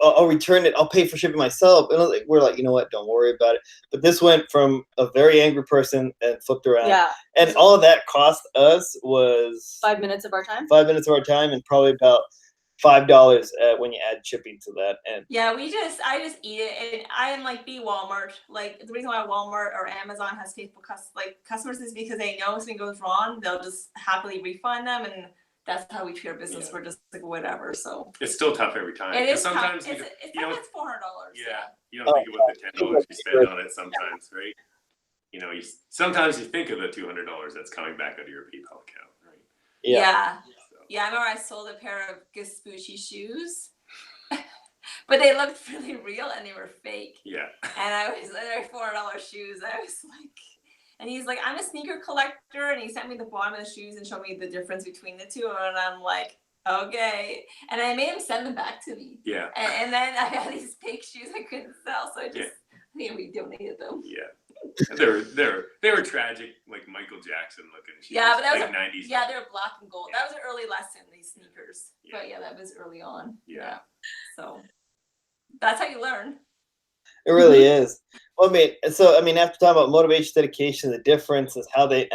I'll return it. I'll pay for shipping myself. And we're like, you know what? Don't worry about it. But this went from a very angry person and flipped around. And all of that cost us was 5 minutes of our time. 5 minutes of our time, and probably about $5 when you add shipping to that. And I just eat it, and I am like Walmart. Like, the reason why Walmart or Amazon has faithful customers is because they know if something goes wrong, they'll just happily refund them, and that's how we treat our business. We're just like, whatever. So it's still tough every time. It is sometimes tough. It's $400. You don't think about the $10 you spend on it sometimes, right? Sometimes you think of the $200 that's coming back out of your PayPal account, right? I remember I sold a pair of Vespucci shoes, but they looked really real and they were fake. And they're $400 shoes. I was like, and he's like, I'm a sneaker collector, and he sent me the bottom of the shoes and showed me the difference between the two, and I'm like, okay. And I made him send them back to me. And then I had these fake shoes I couldn't sell, so we donated them. They were tragic, like Michael Jackson looking shoes. But that was like 90s. They were black and gold. That was an early lesson, these sneakers. But that was early on. So that's how you learn. It really is. Well, after talking about motivation, dedication, the difference is how they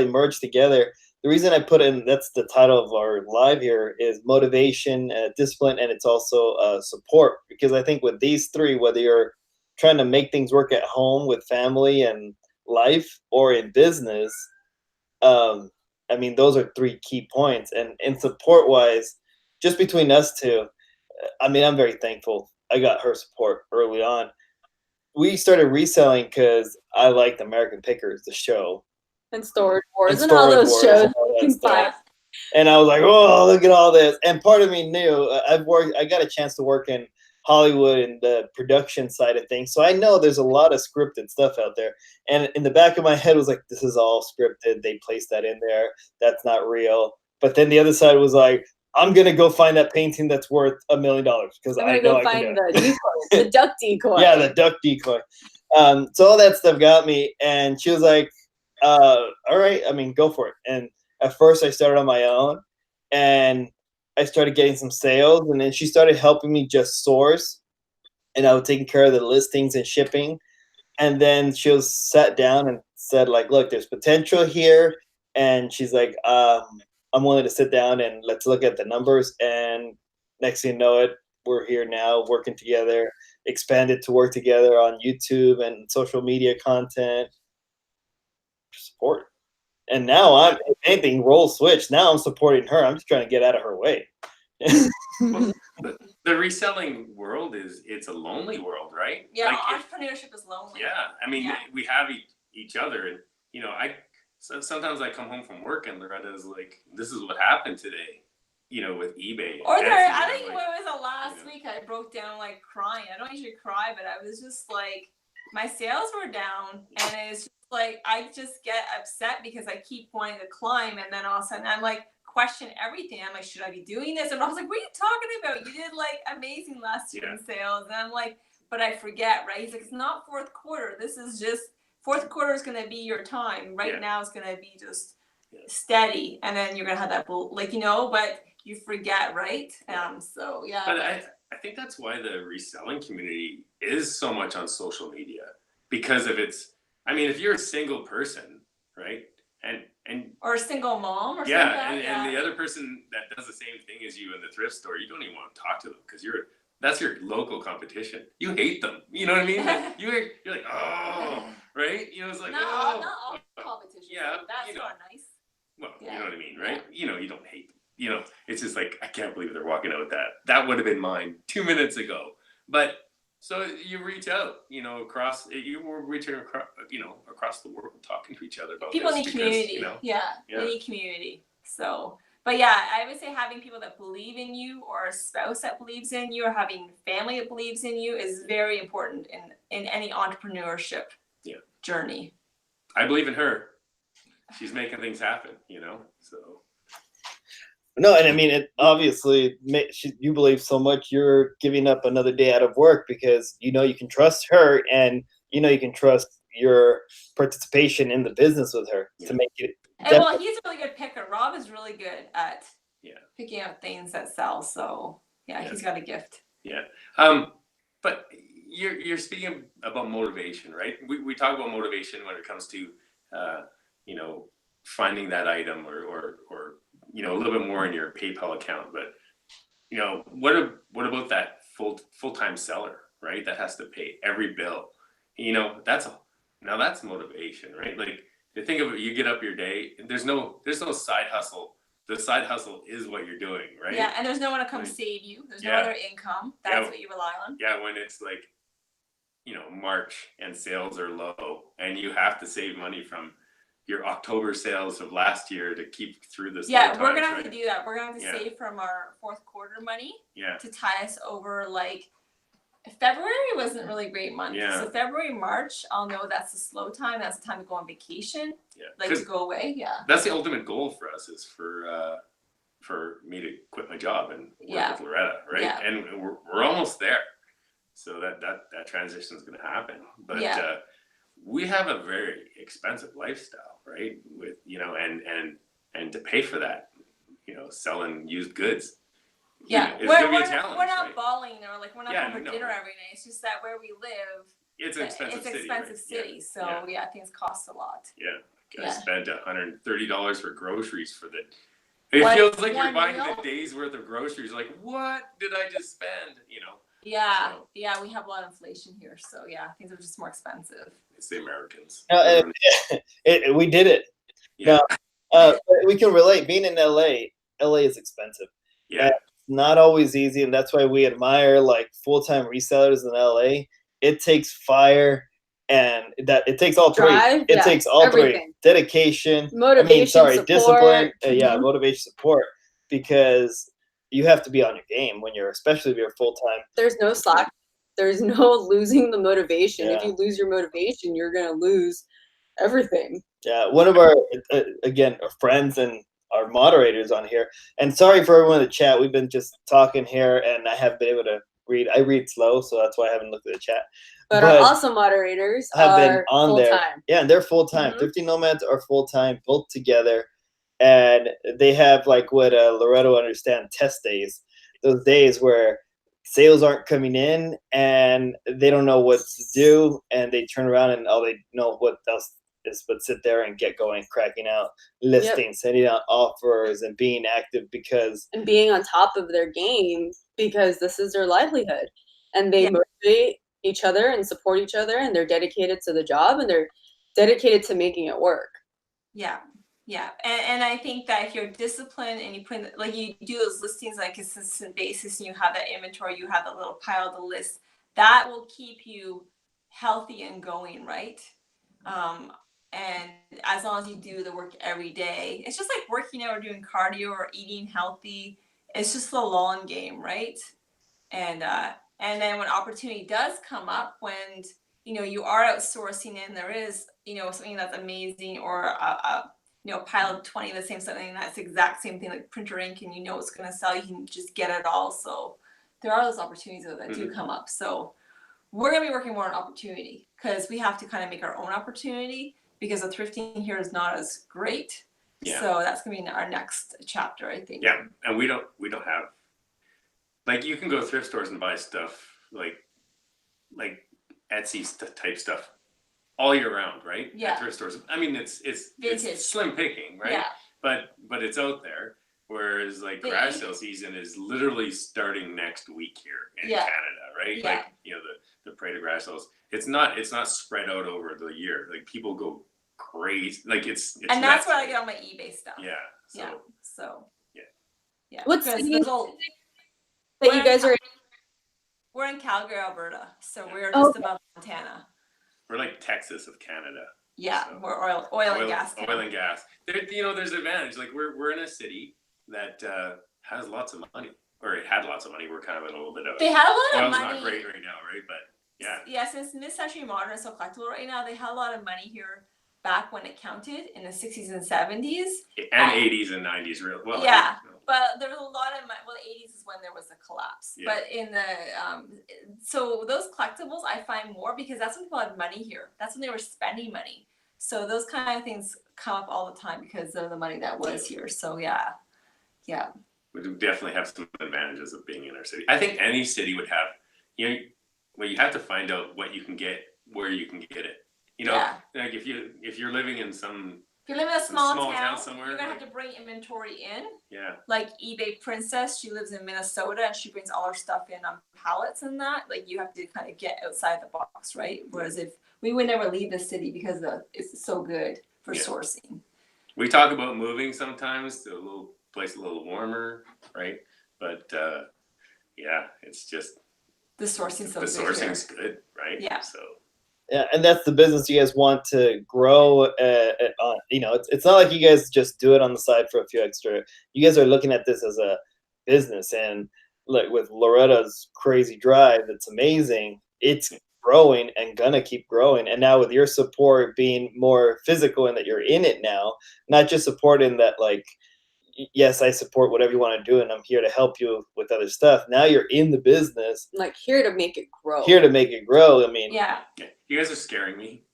merge together. the reason I put in, that's the title of our live here, is motivation, discipline, and it's also support. Because I think with these three, whether you're trying to make things work at home with family and life or in business, I mean, those are three key points. And in support wise, just between us two, I mean, I'm very thankful. I got her support early on. We started reselling because I liked American Pickers, the show, And Storage Wars and and all Storage those Wars shows and all you that can stuff. find. And I was like, oh, look at all this. And part of me knew I got a chance to work in Hollywood and the production side of things. So I know there's a lot of scripted stuff out there. And in the back of my head was like, this is all scripted. They placed that in there. That's not real. But then the other side was like, I'm going to go find that painting that's worth $1 million because I know I can do it. I'm gonna go find the decoy, the duck decoy. Yeah, the duck decoy. So all that stuff got me. And she was like, all right, I mean, go for it. And at first I started on my own and I started getting some sales, and then she started helping me just source, and I was taking care of the listings and shipping. And then she was sat down and said like, look, there's potential here. And she's like, I'm willing to sit down and let's look at the numbers. And next thing you know it, we're here now working together, expanded to work together on YouTube and social media content support. And now I'm, if anything, role switch. Now I'm supporting her. I'm just trying to get out of her way. Well, the reselling world it's a lonely world, right? Yeah, Like entrepreneurship is lonely. yeah, I mean, Yeah. we have each other, and you know, sometimes I come home from work and Loretta's like, "This is what happened today," you know, with eBay. Or there, Etsy, I and think I'm when like, it was the last you know. week, I broke down like crying. I don't usually cry, but I was just like, my sales were down, and it's just like I just get upset because I keep wanting to climb, and then all of a sudden I'm like question everything. I'm like, should I be doing this? And I was like, what are you talking about? You did like amazing last year in sales, and I'm like, but I forget, right? He's like, it's not fourth quarter. This is just fourth quarter is gonna be your time. Right now it's gonna be just steady, and then you're gonna have that like but you forget, right? So yeah. But I think that's why the reselling community is so much on social media, because of its. I mean, if you're a single person, right, and or a single mom or something. And the other person that does the same thing as you in the thrift store, you don't even want to talk to them because that's your local competition. You hate them. You know what I mean? Like, you're like, oh, right? You know, it's like, not all competition. Yeah, that's not nice. Well, you know what I mean, right? You know, you don't hate them. You know, it's just like, I can't believe they're walking out with that. That would have been mine 2 minutes ago. But so you reach out, you were reaching across the world, talking to each other about people this need community. They need community. So, but yeah, I would say having people that believe in you, or a spouse that believes in you, or having family that believes in you is very important in any entrepreneurship journey. I believe in her. She's making things happen, so. No, and I mean, it obviously, you believe so much, you're giving up another day out of work because you can trust her, and you can trust your participation in the business with her to make it. And well, he's a really good picker. Rob is really good at picking out things that sell. So he's got a gift. Yeah. But you're speaking about motivation, right? We talk about motivation when it comes to finding that item or a little bit more in your PayPal account. But what about that full-time seller, right? That has to pay every bill. That's motivation, right? Like, to think of it, you get up your day, and there's no side hustle. The side hustle is what you're doing, right? Yeah, and there's no one to come save you. There's no other income. That's what you rely on. Yeah, when it's like, March and sales are low, and you have to save money from your October sales of last year to keep through this. Yeah, we're gonna have to do that. We're gonna have to save from our fourth quarter money to tie us over. Like, February wasn't really a great month. Yeah. So February, March, I'll know that's a slow time. That's the time to go on vacation. Yeah. Like, to go away. Yeah. That's the ultimate goal for us, is for me to quit my job and work with Loretta, right? Yeah. And we're almost there. So that transition is going to happen. But we have a very expensive lifestyle, right? With and to pay for that, selling used goods. Yeah, it's gonna be a challenge. We're not right? balling, or like we're not going for dinner every night. It's just that where we live, it's an expensive city. City. So things cost a lot. Yeah, I spent $130 for groceries for the. It What, feels like you're one buying meal? the day's worth of groceries. Like, what did I just spend? You know. Yeah, So, yeah, we have a lot of inflation here, so yeah, things are just more expensive. it's the Americans. No, we did it. Yeah. No, we can relate. Being in LA, LA is expensive. Yeah. And it's not always easy, and that's why we admire like full-time resellers in LA. It takes fire, and that it takes all Drive, three. It takes all everything. three: dedication, Motivation, support. discipline. Yeah, Mhm. motivation, support, because you have to be on your game when you're, especially if you're full-time. There's no slack. There's no losing the motivation. If Yeah. you lose your motivation, you're gonna lose everything. Yeah, one of our again our friends and our moderators on here. And sorry for everyone in the chat. We've been just talking here, and I haven't been able to read. I read slow, so that's why I haven't looked at the chat. But our awesome moderators have been are on full there. time. Yeah, and they're full time. Mhm. Thrifty Nomads are full time, both together, and they have like what Loretta will understand, test days. Those days where sales aren't coming in and they don't know what to do, and they turn around and all they know what else is but sit there and get going, cracking out listings, sending out offers, and being active because And being on top of their game because this is their livelihood. And they Yeah. motivate each other and support each other, and they're dedicated to the job, and they're dedicated to making it work. Yeah, yeah, and I think that if you're disciplined and you put in, like you do those listings on a consistent basis, and you have that inventory, you have that little pile to list, that will keep you healthy and going, right? And as long as you do the work every day, it's just like working out or doing cardio or eating healthy. It's just the long game, right? And then when opportunity does come up, when you are outsourcing and there is something that's amazing, or a pile of 20 the same something that's the exact same thing like printer ink, and it's going to sell, you can just get it all. So there are those opportunities that do come up. So we're going to be working more on opportunity because we have to kind of make our own opportunity, because the thrifting here is not as great. Yeah. So that's going to be our next chapter, I think. Yeah, and we don't have, like, you can go thrift stores and buy stuff like Etsy type stuff all year round, right? Yeah. At thrift stores. I mean, it's slim picking, right? Yeah. But it's out there. Whereas like garage sale season is literally starting next week here in Canada, right? Yeah. Like, the parade of garage sales. It's not spread out over the year. Like, people go crazy. Like, it's and that's where I get all my eBay stuff. Yeah. So, yeah. So. Yeah. Yeah. What's because the that you guys are? We're in Calgary, Alberta, so we're just above Montana. We're like Texas of Canada. Yeah, so. We're oil and gas. Oil and gas. There's advantage. Like, we're in a city that has lots of money, or it had lots of money. We're kind of in a little bit of. They had a lot of oil's money. Not great right now, right? But yeah. Yeah, since mid-century modern is so collectible right now, they had a lot of money here back when it counted in the 60s and 70s. And 80s and 90s, real well. Yeah. But there was a lot of money. Well, the 80s is when there was a collapse. Yeah. But in the so those collectibles I find more because that's when people had money here. That's when they were spending money. So those kind of things come up all the time because of the money that was here. So yeah. We do definitely have some advantages of being in our city. I think any city would have, you have to find out what you can get, where you can get it. Like if you're living in some. If you live in a small town somewhere, you're gonna have to bring inventory in. Yeah. Like eBay Princess, she lives in Minnesota and she brings all her stuff in on pallets and that. Like you have to kind of get outside the box, right? Whereas if we would never leave the city because it's so good for sourcing. We talk about moving sometimes to a little place a little warmer, right? But it's just the sourcing's so good. The sourcing's good, right? Yeah. So. Yeah, and that's the business you guys want to grow. It's not like you guys just do it on the side for a few extra. You guys are looking at this as a business, and like with Loretta's crazy drive, it's amazing. It's growing and gonna keep growing. And now with your support being more physical and that you're in it now, not just supporting that like. Yes, I support whatever you want to do, and I'm here to help you with other stuff. Now you're in the business. Like, here to make it grow. I mean, yeah. You guys are scaring me.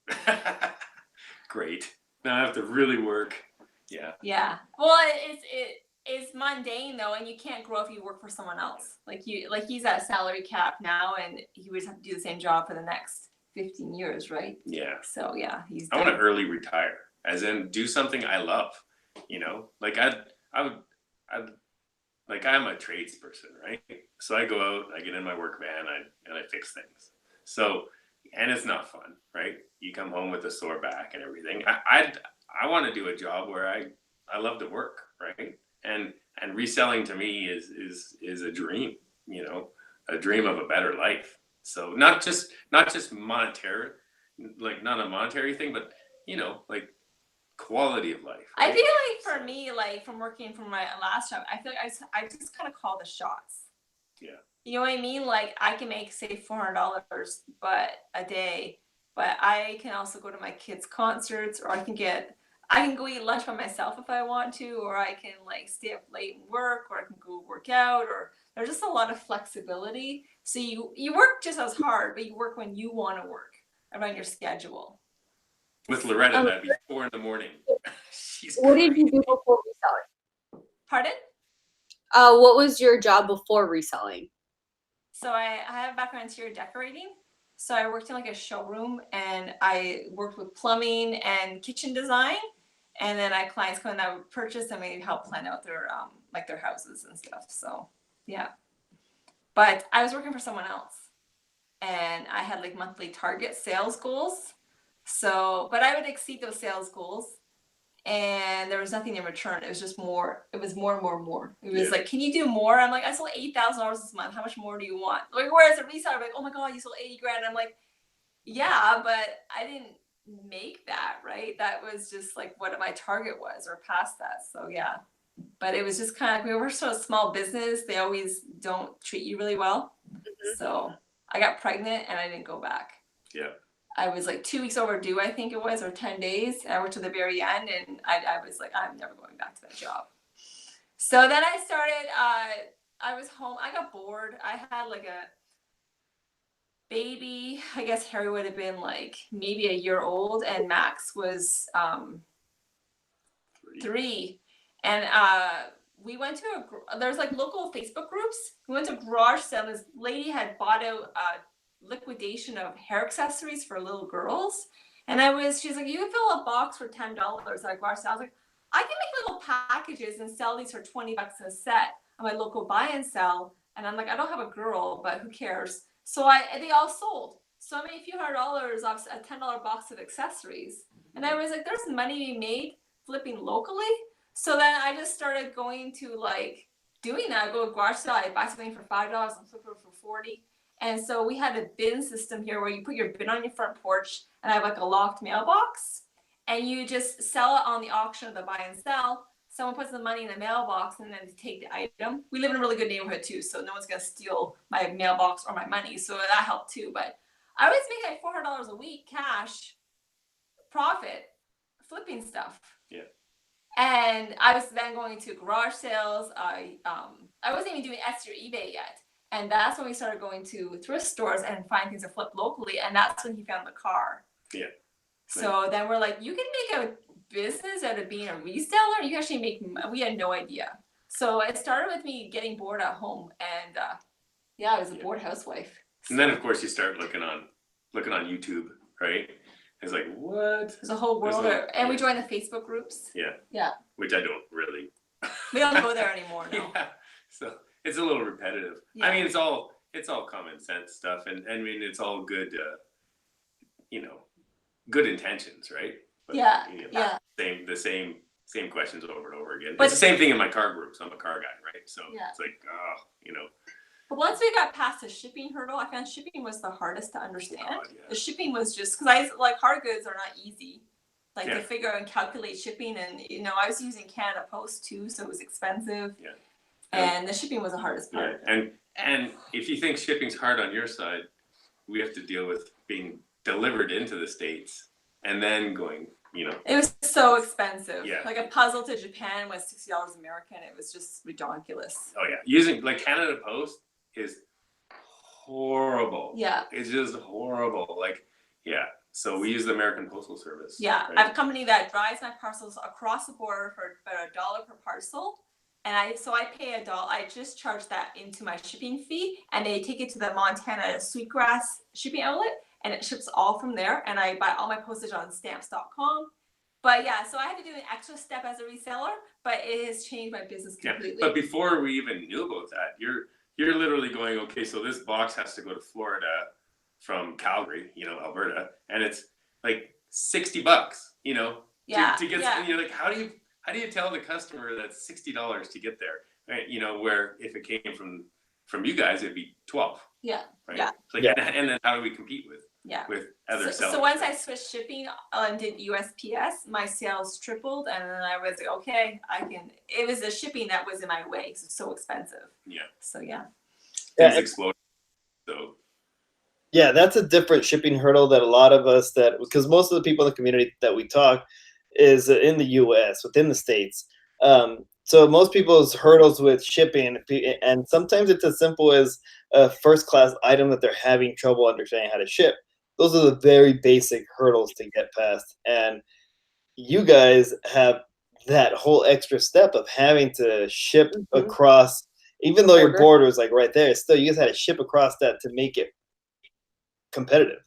Great. Now I have to really work. Yeah. Yeah. Well, it's mundane though, and you can't grow if you work for someone else. Like he's at a salary cap now, and he would have to do the same job for the next 15 years, right? Yeah. So yeah, I want to early retire. as in do something I love, you know, like I'd like I'm a tradesperson, right? So I go out, I get in my work van, and I fix things. So, and it's not fun, right? You come home with a sore back and everything. I want to do a job where I love to work, right? And reselling to me is a dream, you know, a dream of a better life. So not just monetary, like not a monetary thing, but you know, like quality of life. I Right? feel like for me, like from working from my last job, I feel like I just kind of call the shots. Yeah. You know what I mean? Like I can make say $400 but a day, but I can also go to my kids' concerts, or I can go eat lunch by myself if I want to, or I can like stay up late and work, or I can go work out, or there's just a lot of flexibility. So you work just as hard, but you work when you want to work around your schedule. With Loretta, that'd be 4 a.m. She's What did you crazy. do before reselling? Pardon? What was your job before reselling? So I have a background in interior decorating. So I worked in like a showroom, and I worked with plumbing and kitchen design. And then I had clients come in that would purchase, and we help plan out their like their houses and stuff. So yeah. But I was working for someone else, and I had like monthly target sales goals. So, but I would exceed those sales goals, and there was nothing in return. It was just more. It was more and more and more. It was like, can you do more? I'm like, I sold $8,000 this month. How much more do you want? Like, whereas a reseller, like, oh my god, you sold 80 grand. I'm like, yeah, but I didn't make that, right? That was just like what my target was, or past that. So yeah, but it was just kind of, we were sort of small business. They always don't treat you really well. So I got pregnant and I didn't go back. Yeah. I was like 2 weeks overdue, I think it was, or 10 days. I worked to the very end, and I was like, I'm never going back to that job. So then I started, I was home. I got bored. I had like a baby. I guess Harry would have been like maybe a year old, and Max was 3. And we went to there's like local Facebook groups. We went to a garage sale. This lady had bought out liquidation of hair accessories for little girls, and she's like, you can fill a box for $10 at a garage sale. I was like, I can make little packages and sell these for $20 a set on my local buy and sell. And I'm like, I don't have a girl, but who cares? So they all sold. So I made a few $100s off a $10 box of accessories, and I was like, there's money to be made flipping locally. So then I just started going to like doing that. I go to a garage sale, I buy something for $5 and flip it for 40. And so we had a bin system here where you put your bin on your front porch, and I have like a locked mailbox, and you just sell it on the auction of the buy and sell. Someone puts the money in the mailbox, and then they take the item. We live in a really good neighborhood too, so no one's gonna steal my mailbox or my money. So that helped too. But I was making like $400 a week cash profit flipping stuff. Yeah. And I was then going to garage sales. I wasn't even doing Etsy or eBay yet. And that's when we started going to thrift stores and find things to flip locally. And that's when he found the car. Yeah. So then we're like, you can make a business out of being a reseller. You can actually make, we had no idea. So it started with me getting bored at home. And I was a bored housewife. And then of course you start looking on YouTube, right? It's like, what? There's a whole world. And we joined the Facebook groups. Yeah. Yeah. Which I don't really. We don't go there anymore, no. Yeah. So it's a little repetitive. Yeah. I mean, it's all common sense stuff, and I mean, it's all good, good intentions, right? But, Yeah. The same questions over and over again. But it's the same thing in my car groups. I'm a car guy, right? So it's like, But once we got past the shipping hurdle, I found shipping was the hardest to understand. God, yeah. The shipping was just, because hard goods are not easy. Like Yeah. to figure out and calculate shipping, and I was using Canada Post too, so it was expensive. Yeah. And the shipping was the hardest part. Yeah. And if you think shipping's hard on your side, we have to deal with being delivered into the States and then going, It was so expensive. Yeah. Like a puzzle to Japan was $60 American. It was just ridiculous. Oh yeah, using like Canada Post is horrible. Yeah. It's just horrible. Like, yeah. So we use the American Postal Service. Yeah, right? I have a company that drives my parcels across the border for about $1 per parcel. And I pay $1. I just charge that into my shipping fee, and they take it to the Montana Sweetgrass shipping outlet, and it ships all from there. And I buy all my postage on stamps.com. But yeah, so I had to do an extra step as a reseller, but it has changed my business completely. But before we even knew about that, you're literally going, okay, so this box has to go to Florida from Calgary, Alberta, and it's like $60, to get, you're like, how do you tell the customer that's $60 to get there, right? Where if it came from you guys, it'd be 12. Yeah. Right. Yeah. Like, and then how do we compete with other sellers? So once I switched shipping and did USPS, my sales tripled, and then I was like, okay, it was the shipping that was in my way because it's so expensive. Yeah. So yeah. Things exploded. So. Yeah, that's a different shipping hurdle that a lot of us because most of the people in the community that we talk is in the U.S., within the States. So most people's hurdles with shipping, and sometimes it's as simple as a first-class item that they're having trouble understanding how to ship. Those are the very basic hurdles to get past. And you guys have that whole extra step of having to ship across, even though your border is like right there, still you guys had to ship across that to make it competitive.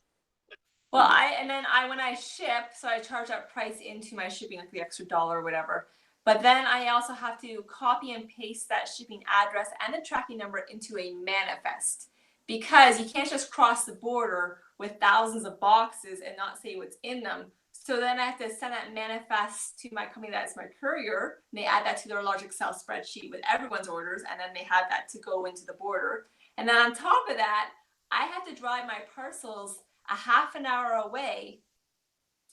Well, when I ship, so I charge that price into my shipping, like the extra $1 or whatever. But then I also have to copy and paste that shipping address and the tracking number into a manifest, because you can't just cross the border with thousands of boxes and not say what's in them. So then I have to send that manifest to my company that's my courier, and they add that to their large Excel spreadsheet with everyone's orders, and then they have that to go into the border. And then on top of that, I have to drive my parcels a half an hour away.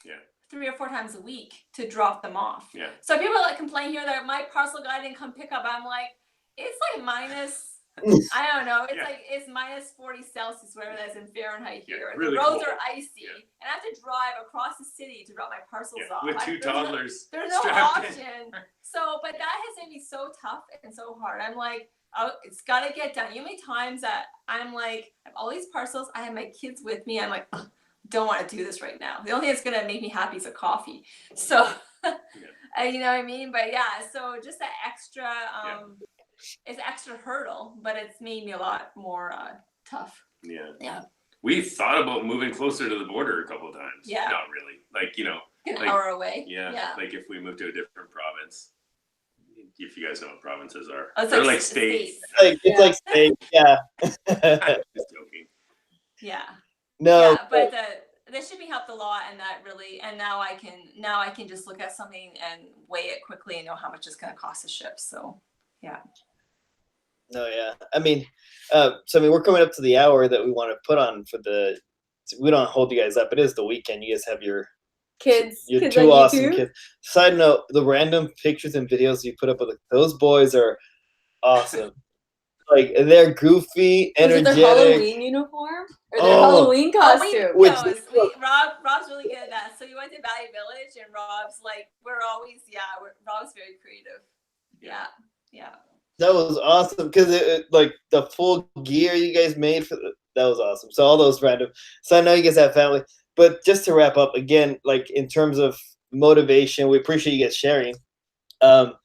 Yeah. 3 or 4 times a week to drop them off. Yeah. So people complain here that my parcel guy didn't come pick up. I'm like, it's like minus, I don't know. It's like it's minus 40 Celsius, whatever that is in Fahrenheit here. And really the roads cold. are icy, and I have to drive across the city to drop my parcels off. With 2 toddlers. There's no option. So, but that has made me so tough and so hard. I'm like, oh, it's got to get done. You know how many times that I'm like, I have all these parcels. I have my kids with me. I'm like, don't want to do this right now. The only thing that's going to make me happy is a coffee. So, you know what I mean? But yeah, so just that extra, it's extra hurdle, but it's made me a lot more tough. Yeah. Yeah. We thought about moving closer to the border a couple of times. Yeah. Not really. Like, an hour away. Yeah. Like if we moved to a different province. If you guys know what provinces are. Oh, they're like states. It's like states, yeah. Just joking. Yeah. No. Yeah, but the shipping helped a lot, and that really, and now I can just look at something and weigh it quickly and know how much it's going to cost to ship. So, yeah. No, yeah. I mean, we're coming up to the hour that we want to put on for we don't hold you guys up. It is the weekend. You guys have your kids. Your kids 2 awesome YouTube. kids. Side note, the random pictures and videos you put up with those boys are awesome. Like, they're goofy, energetic. Was it their Halloween uniform? Or their Halloween costume? Rob's really good at that. So we went to Valley Village, and Rob's like, Rob's very creative. Yeah. That was awesome, because like the full gear you guys made that was awesome. So all those random. So I know you guys have family, but just to wrap up again, like in terms of motivation, we appreciate you guys sharing. How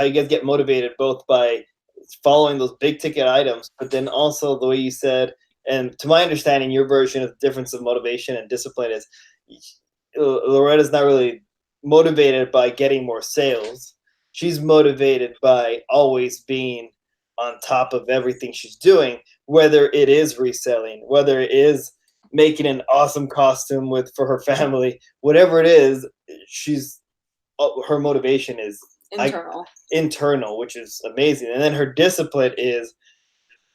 you guys get motivated both by following those big ticket items, but then also the way you said, and to my understanding, your version of the difference of motivation and discipline is Loretta's not really motivated by getting more sales. She's motivated by always being on top of everything she's doing, whether it is reselling, whether it is making an awesome costume for her family, whatever it is, her motivation is internal, which is amazing. And then her discipline is,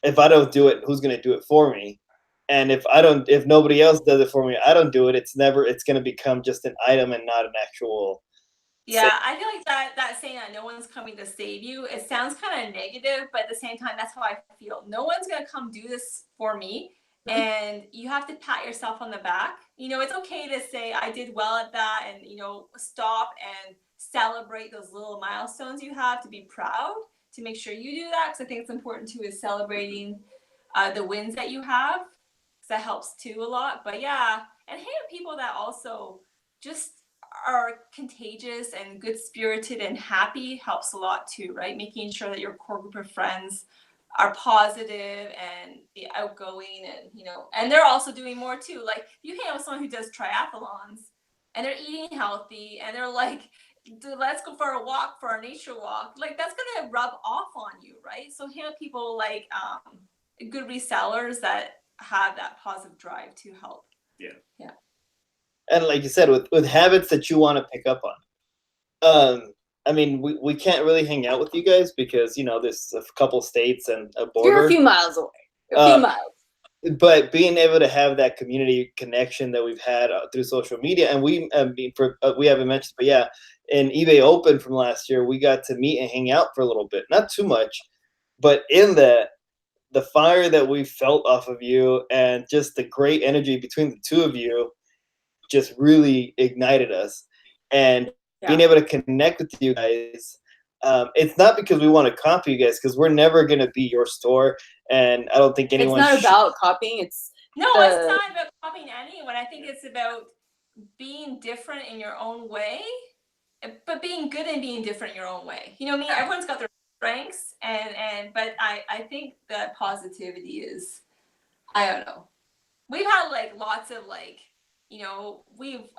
if I don't do it, who's going to do it for me? And if nobody else does it for me, I don't do it. It's going to become just an item and not an actual. Yeah, I feel like that saying that no one's coming to save you, it sounds kind of negative, but at the same time, that's how I feel. No one's going to come do this for me. And you have to pat yourself on the back. It's okay to say I did well at that, and, stop and celebrate those little milestones you have, to be proud, to make sure you do that. Because I think it's important too, is celebrating the wins that you have, because that helps too a lot. But yeah, and hang out people that also just are contagious and good spirited and happy helps a lot too, right? Making sure that your core group of friends are positive and outgoing, and and they're also doing more too. Like, you hang out with someone who does triathlons and they're eating healthy, and they're like, let's go for a walk, for a nature walk. Like that's gonna rub off on you, right? So here are people like good resellers that have that positive drive to help. Yeah. Yeah. And like you said, with habits that you want to pick up on. I mean, we can't really hang out with you guys because, you know, there's a couple states and a border. You're a few miles away. A few miles. But being able to have that community connection that we've had through social media, and we haven't mentioned, but yeah, in eBay Open from last year, we got to meet and hang out for a little bit, not too much, but in that, the fire that we felt off of you and just the great energy between the two of you just really ignited us. And being able to connect with you guys, it's not because we want to copy you guys, because we're never going to be your store, and I don't think anyone. It's not about copying. It's not about copying anyone. I think it's about being different in your own way, but being good and being different in your own way. You know what I mean? Everyone's got their strengths, but I think that positivity is, I don't know. We've had like lots of like, you know,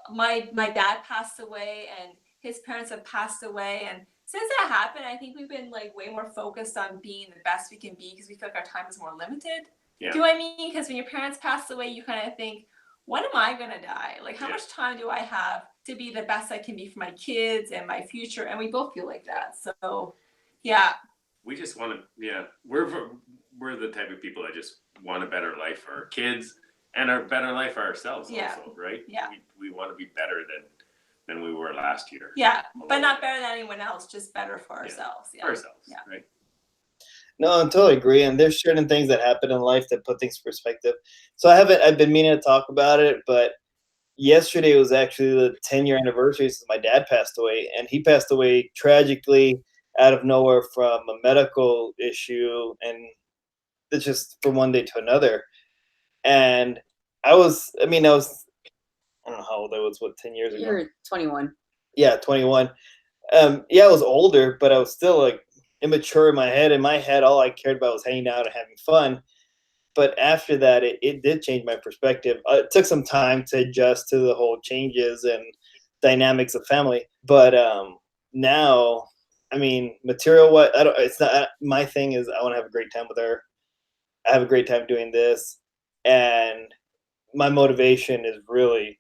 my dad passed away and his parents have passed away, and since that happened, I think we've been like way more focused on being the best we can be because we feel like our time is more limited. Yeah. Do you know what I mean? Because when your parents pass away, you kind of think, when am I gonna die? Like, how much time do I have to be the best I can be for my kids and my future? And we both feel like that. So, yeah. We just want to, we're the type of people that just want a better life for our kids and a better life for ourselves also, right? Yeah. We want to be better than we were last year. Yeah, but not better than anyone else, just better for ourselves. For ourselves, right? No, I totally agree. And there's certain things that happen in life that put things in perspective. So I've been meaning to talk about it, but yesterday was actually the 10-year anniversary since my dad passed away, and he passed away tragically out of nowhere from a medical issue, and it's just from one day to another. And I don't know how old I was, 10 years ago? You're 21. Yeah, 21. I was older, but I was still like immature in my head. In my head, all I cared about was hanging out and having fun. But after that, it did change my perspective. It took some time to adjust to the whole changes and dynamics of family. But now, I mean, it's not my thing. Is I want to have a great time with her. I have a great time doing this, and my motivation is really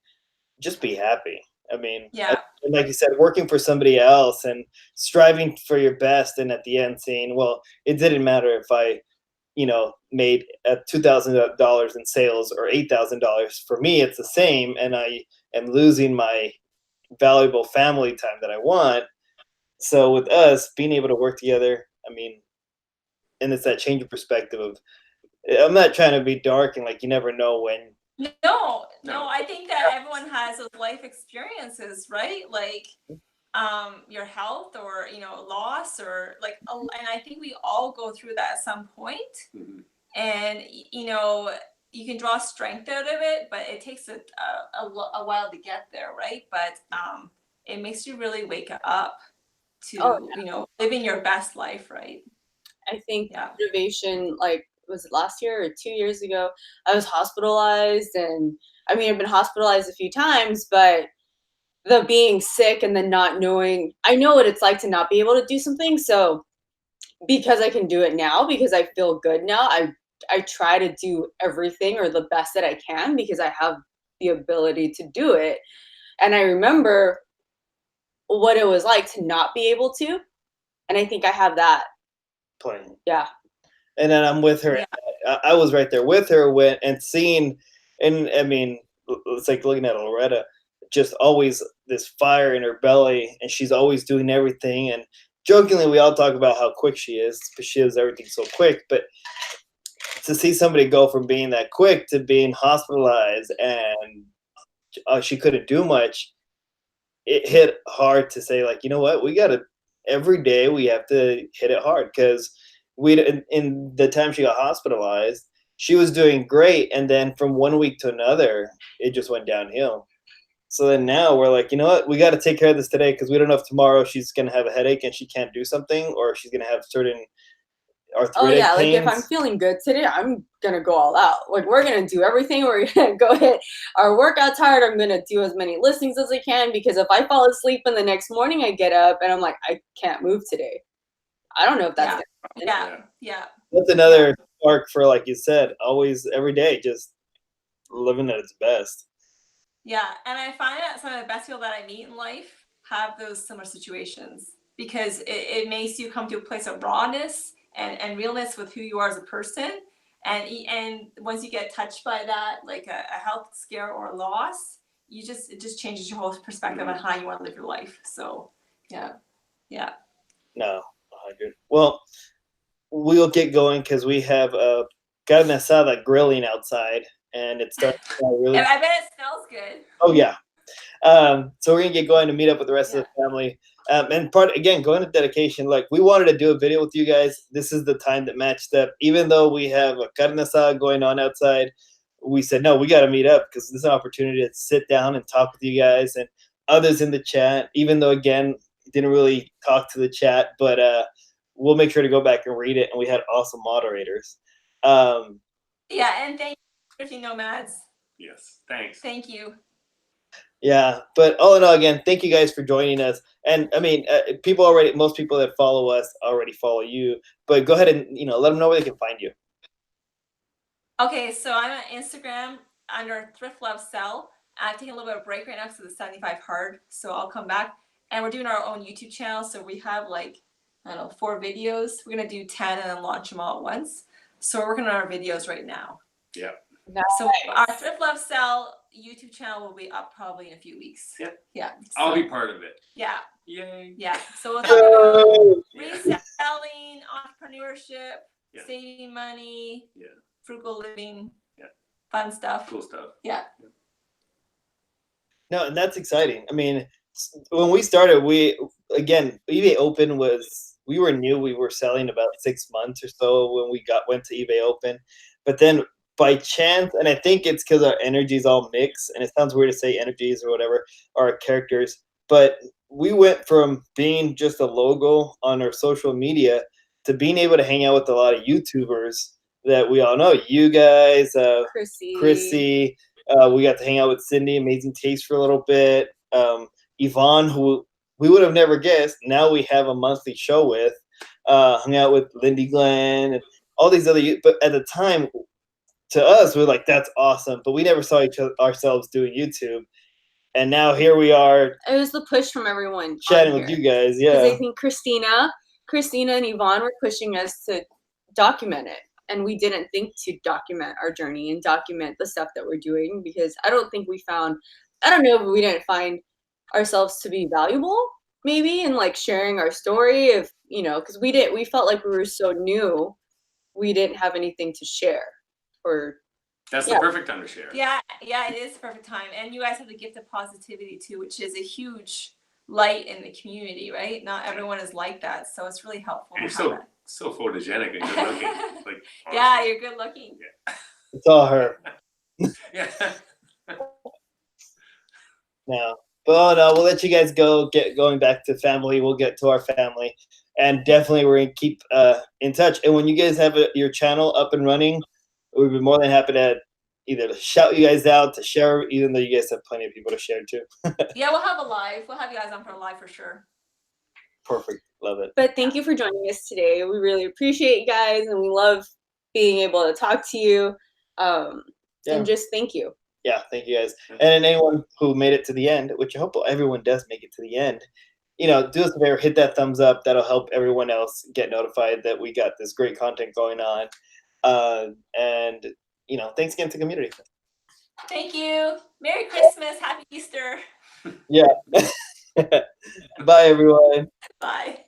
just be happy. I mean, like you said, working for somebody else and striving for your best, and at the end saying, well, it didn't matter if I, made $2,000 in sales or $8,000. For me, it's the same, and I am losing my valuable family time that I want. So with us being able to work together, I mean, and it's that change of perspective of, I'm not trying to be dark and like you never know when. No, I think that everyone has those life experiences, right? Like your health or, loss or like, and I think we all go through that at some point. Mm-hmm. And, you can draw strength out of it, but it takes a while to get there, right? But it makes you really wake up to, living your best life, right? I think motivation, like, was it last year or 2 years ago? I was hospitalized, and I mean, I've been hospitalized a few times, but the being sick and then not knowing, I know what it's like to not be able to do something. So because I can do it now, because I feel good now, I try to do everything or the best that I can because I have the ability to do it. And I remember what it was like to not be able to. And I think I have that. Playing. Yeah. And then I'm with her. Yeah. I was right there with her and seeing, and I mean, it's like looking at Loretta, just always this fire in her belly, and she's always doing everything. And jokingly, we all talk about how quick she is because she does everything so quick. But to see somebody go from being that quick to being hospitalized and she couldn't do much, it hit hard to say, like, you know what, every day we have to hit it hard because in the time she got hospitalized, she was doing great, and then from 1 week to another, it just went downhill. So then now we're like, you know what, we got to take care of this today because we don't know if tomorrow she's going to have a headache and she can't do something, or she's going to have Oh yeah, like if I'm pains. feeling good today, I'm gonna go all out. Like we're gonna do everything. We're gonna go hit our workouts hard. I'm gonna do as many listings as I can, because if I fall asleep and the next morning I get up and I'm like, I can't move today, I don't know if that's gonna happen. Yeah. That's another spark for, like you said, always every day, just living at its best. Yeah, and I find that some of the best people that I meet in life have those similar situations, because it makes you come to a place of rawness and realness with who you are as a person. And once you get touched by that, like a health scare or a loss, it just changes your whole perspective on how you want to live your life. So yeah. No, 100. Well, we'll get going because we have carne asada grilling outside, and it starts really. And I bet it smells good. Oh yeah. So we're gonna get going to meet up with the rest of the family. And going to dedication, like we wanted to do a video with you guys. This is the time that matched up. Even though we have a carne asada going on outside, we said no, we got to meet up because this is an opportunity to sit down and talk with you guys and others in the chat. Even though again, didn't really talk to the chat, but we'll make sure to go back and read it. And we had awesome moderators. And thank you, Thrifty Nomads. Yes, thanks. Thank you. Yeah, but all in all, again, thank you guys for joining us. And I mean, most people that follow us already follow you. But go ahead and let them know where they can find you. Okay, so I'm on Instagram under Thrift Love Sell. I'm taking a little bit of a break right now because of the 75 hard, so I'll come back. And we're doing our own YouTube channel, so we have 4 videos. We're gonna do 10 and then launch them all at once. So we're working on our videos right now. Yeah. Nice. So our Thrift Love Sell YouTube channel will be up probably in a few weeks. Yep. Yeah. I'll be part of it. Yeah. Yay. Yeah. So we'll talk about reselling, entrepreneurship, saving money, frugal living, fun stuff. Cool stuff. Yeah. No, and that's exciting. I mean, when we started, eBay Open we were new. We were selling about 6 months or so when we went to eBay Open, but then by chance, and I think it's because our energies all mix, and it sounds weird to say energies or whatever, our characters, but we went from being just a logo on our social media to being able to hang out with a lot of YouTubers that we all know. You guys, Chrissy, we got to hang out with Cindy, Amazing Taste, for a little bit. Yvonne, who we would have never guessed, now we have a monthly show with. Hung out with Lindy Glenn and all these other, but at the time, to us, we're like, that's awesome. But we never saw ourselves doing YouTube. And now here we are. It was the push from everyone chatting with you guys. Yeah. Because I think Christina and Yvonne were pushing us to document it. And we didn't think to document our journey and document the stuff that we're doing, because I don't know, but we didn't find ourselves to be valuable maybe in sharing our story because we felt like we were so new, we didn't have anything to share. That's the perfect time to share. Yeah, it is the perfect time. And you guys have the gift of positivity too, which is a huge light in the community, right? Not everyone is like that, so it's really helpful. And you're so photogenic and good looking. Yeah, you're good looking. Yeah. It's all her. Yeah. No, but we'll let you guys going back to family. We'll get to our family, and definitely we're gonna keep in touch. And when you guys have your channel up and running, we'd be more than happy to either shout you guys out, to share, even though you guys have plenty of people to share too. Yeah, we'll have a live. We'll have you guys on for a live for sure. Perfect. Love it. But thank you for joining us today. We really appreciate you guys, and we love being able to talk to you. And just thank you. Yeah, thank you guys. And anyone who made it to the end, which I hope everyone does make it to the end, do us a favor, hit that thumbs up. That'll help everyone else get notified that we got this great content going on. And thanks again to the community. Thank you. Merry Christmas. Happy Easter. Yeah. Bye, everyone. Bye.